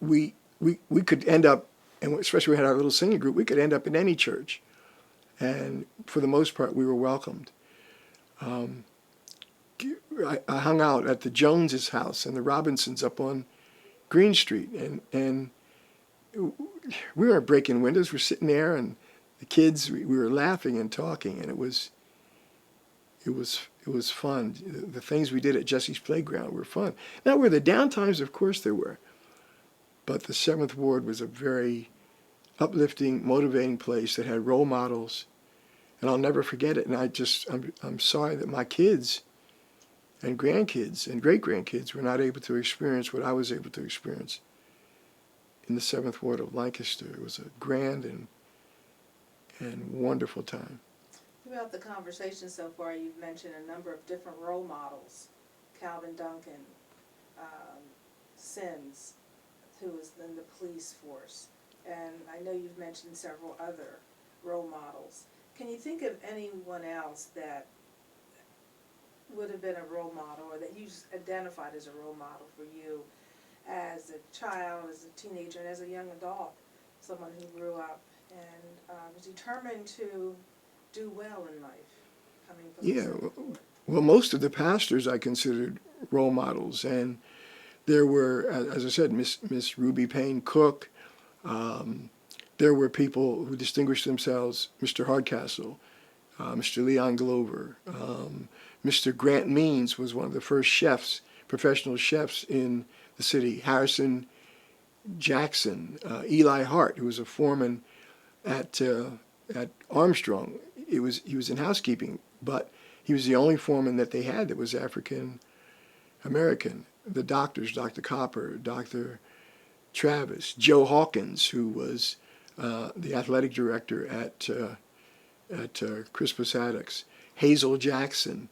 we could end up, and especially we had our little singing group, we could end up in any church. And for the most part, we were welcomed. I hung out at the Joneses' house and the Robinsons up on Green Street, and we weren't breaking windows. We're sitting there, and the kids, we were laughing and talking, and it was fun. The things we did at Jesse's Playground were fun. Now, were there downtimes? Of course there were. But the 7th Ward was a very uplifting, motivating place that had role models, and I'll never forget it. And I'm sorry that my kids and grandkids and great-grandkids were not able to experience what I was able to experience in the 7th Ward of Lancaster. It was a grand and wonderful time. Throughout the conversation so far, you've mentioned a number of different role models. Calvin Duncan, Sims, who was in the police force, and I know you've mentioned several other role models. Can you think of anyone else that would have been a role model, or that you identified as a role model for you as a child, as a teenager, and as a young adult, someone who grew up and was determined to do well in life, coming from the 7th Ward? Well, most of the pastors I considered role models, and there were, as I said, Miss Ruby Payne Cook. There were people who distinguished themselves, Mr. Hardcastle, Mr. Leon Glover. Mr. Grant Means was one of the first chefs, professional chefs in the city. Harrison Jackson, Eli Hart, who was a foreman at Armstrong. He was in housekeeping, but he was the only foreman that they had that was African American. The doctors, Dr. Copper, Dr. Travis, Joe Hawkins, who was the athletic director at Crispus Attucks, Hazel Jackson,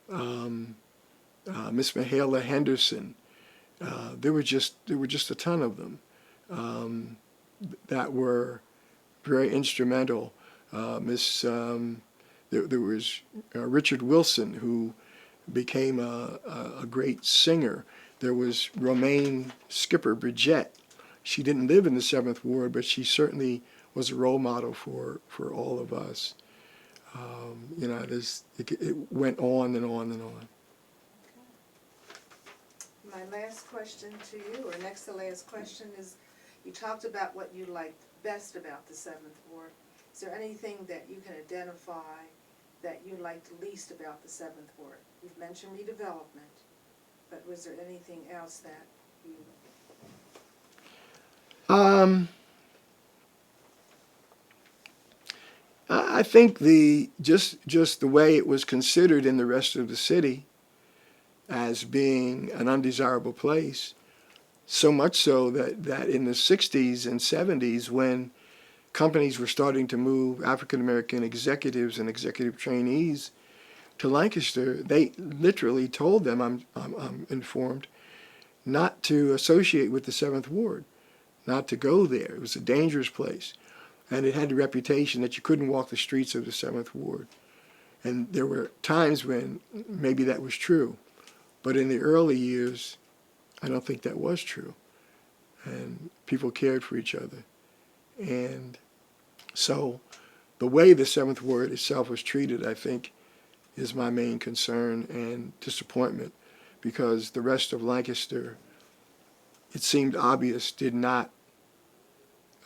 Miss Mahala Henderson. There were just a ton of them that were very instrumental. There was Richard Wilson, who became a great singer. There was Romaine Skipper Bridgette. She didn't live in the 7th Ward, but she certainly was a role model for all of us. It went on and on and on. My last question to you, or next to last question, is you talked about what you liked best about the 7th Ward. Is there anything that you can identify that you liked least about the 7th Ward? You've mentioned redevelopment, but was there anything else that you... I think just the way it was considered in the rest of the city as being an undesirable place, so much so that in the 60s and 70s, when companies were starting to move African American executives and executive trainees to Lancaster, they literally told them, I'm informed, not to associate with the Seventh Ward, not to go there. It was a dangerous place. And it had the reputation that you couldn't walk the streets of the Seventh Ward. And there were times when maybe that was true. But in the early years, I don't think that was true. And people cared for each other. And so the way the Seventh Ward itself was treated, I think, is my main concern and disappointment, because the rest of Lancaster, it seemed obvious, did not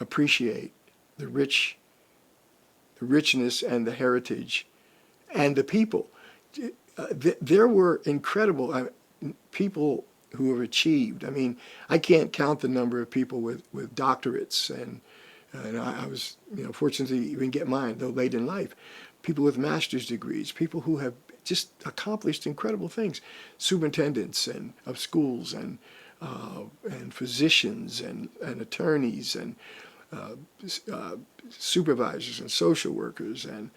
appreciate the richness and the heritage and the people. There were incredible people who have achieved. I mean, I can't count the number of people with doctorates, and I was fortunate to even get mine, though late in life. People with master's degrees, people who have just accomplished incredible things, superintendents of schools and physicians and attorneys and supervisors and social workers and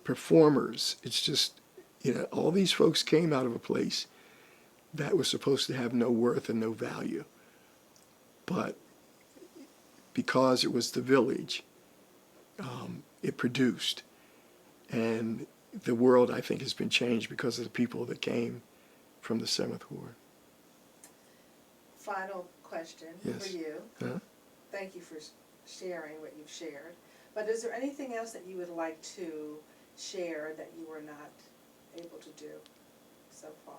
performers. It's just, all these folks came out of a place that was supposed to have no worth and no value. But because it was the village, it produced. And the world, I think, has been changed because of the people that came from the Seventh Ward. Final question Yes. for you. Huh? Thank you for sharing what you've shared. But is there anything else that you would like to share that you were not able to do so far?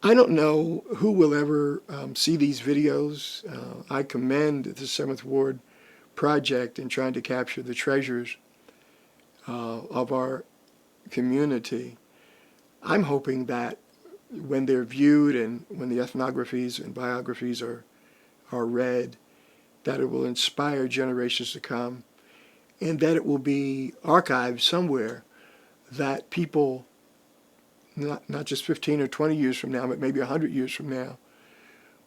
I don't know who will ever see these videos. I commend the Seventh Ward project in trying to capture the treasures of our community. I'm hoping that when they're viewed and when the ethnographies and biographies are read, that it will inspire generations to come, and that it will be archived somewhere, that people, not just 15 or 20 years from now, but maybe 100 years from now,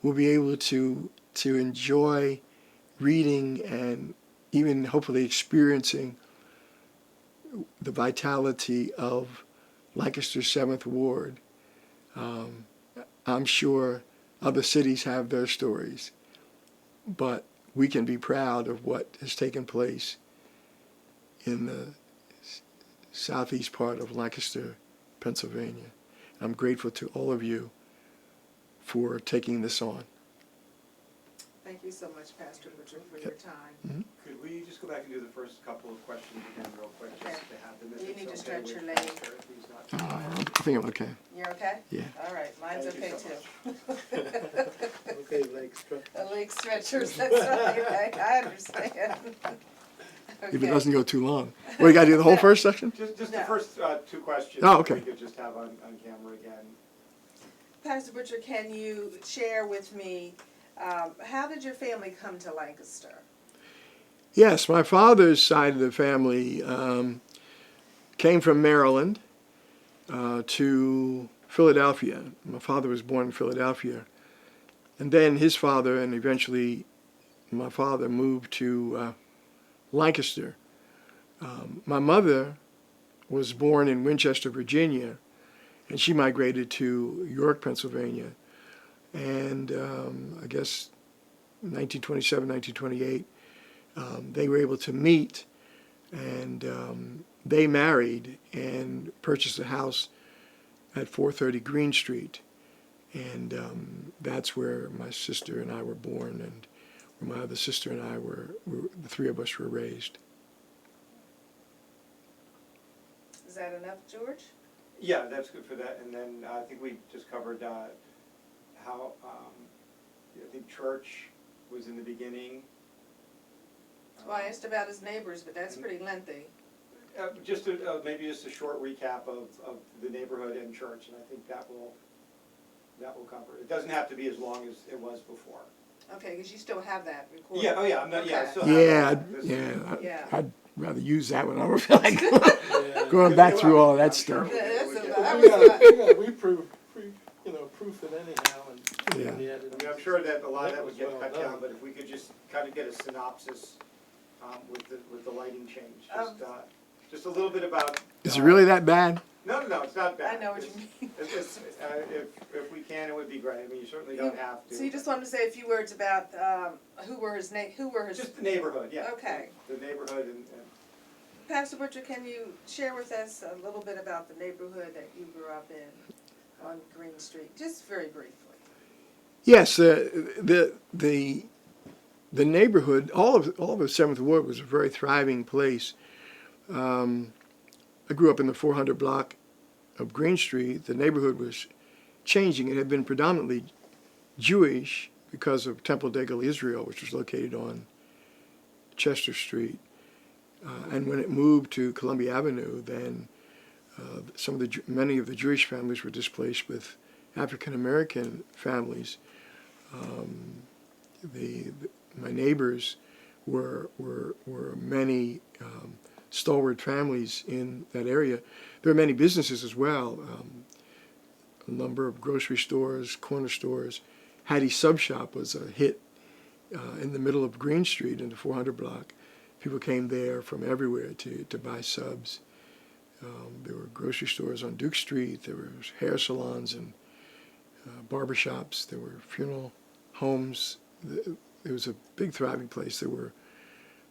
will be able to enjoy reading and even hopefully experiencing the vitality of Lancaster's Seventh Ward. I'm sure other cities have their stories, but we can be proud of what has taken place in the southeast part of Lancaster, Pennsylvania. I'm grateful to all of you for taking this on. Thank you so much, Pastor Richard, for your time. Could we just go back and do the first couple of questions again real quick, just to have them? Do you need to It's stretch okay your with leg? Pastor if he's not- I think I'm okay. You're okay? Yeah. All right, mine's Thank okay you so too. Okay, leg stretch. The leg stretchers, that's right, I understand. If it Okay. doesn't go too long. Well, you got to do the whole first section? Just No. the first two questions. Oh, okay. We could just have on camera again. Pastor Richard, can you share with me, how did your family come to Lancaster? Yes, my father's side of the family came from Maryland to Philadelphia. My father was born in Philadelphia. And then his father and eventually my father moved to Lancaster. My mother was born in Winchester, Virginia, and she migrated to York, Pennsylvania. And I guess 1927, 1928, they were able to meet, and they married and purchased a house at 430 Green Street. And that's where my sister and I were born, and where my other sister and I were the three of us were raised. Is that enough, George? Yeah, that's good for that. And then I think we just covered how I think church was in the beginning. Well, I asked about his neighbors, but that's pretty lengthy. Just maybe just a short recap of the neighborhood and church, and I think that will cover it. It doesn't have to be as long as it was before. Okay, because you still have that recorded. Yeah, oh yeah, I'm not, yeah, I Okay. still have Yeah, that. This- Yeah. I'd rather use that one. I don't feel like Yeah. going back through all that I'm stuff. sure That's we a- could- that We was gotta proof it anyhow and Yeah. the edit. I mean, I'm sure that a lot of that would get Well cut done. down, but if we could just kind of get a synopsis with the lighting change, just a little bit about. Is it really that bad? No, it's not bad. I know what you It's- mean. If we can, it would be great. I mean, you certainly don't have to. So you just wanted to say a few words about who were his, Just the neighborhood, yeah. Okay. The neighborhood and Pastor Butcher, can you share with us a little bit about the neighborhood that you grew up in on Green Street, just very briefly? Yes, the neighborhood, all of the Seventh Ward was a very thriving place. I grew up in the 400 block of Green Street. The neighborhood was changing. It had been predominantly Jewish because of Temple Degel Israel, which was located on Chester Street. And when it moved to Columbia Avenue, then many of the Jewish families were displaced with African American families. My neighbors were many stalwart families in that area. There are many businesses as well. A number of grocery stores, corner stores. Hattie's Sub Shop was a hit in the middle of Green Street in the 400 block. People came there from everywhere to buy subs. There were grocery stores on Duke Street. There were hair salons and barbershops. There were funeral homes. It was a big thriving place. There were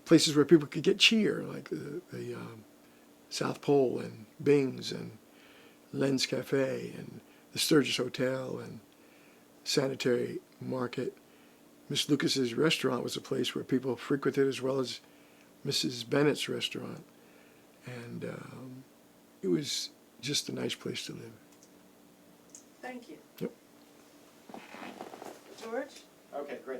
places where people could get cheer, like the South Pole and Bing's and Len's Cafe and the Sturgis Hotel and Sanitary Market. Miss Lucas's restaurant was a place where people frequented, as well as Mrs. Bennett's restaurant. And it was just a nice place to live. Thank you. Yep. George? okay, great.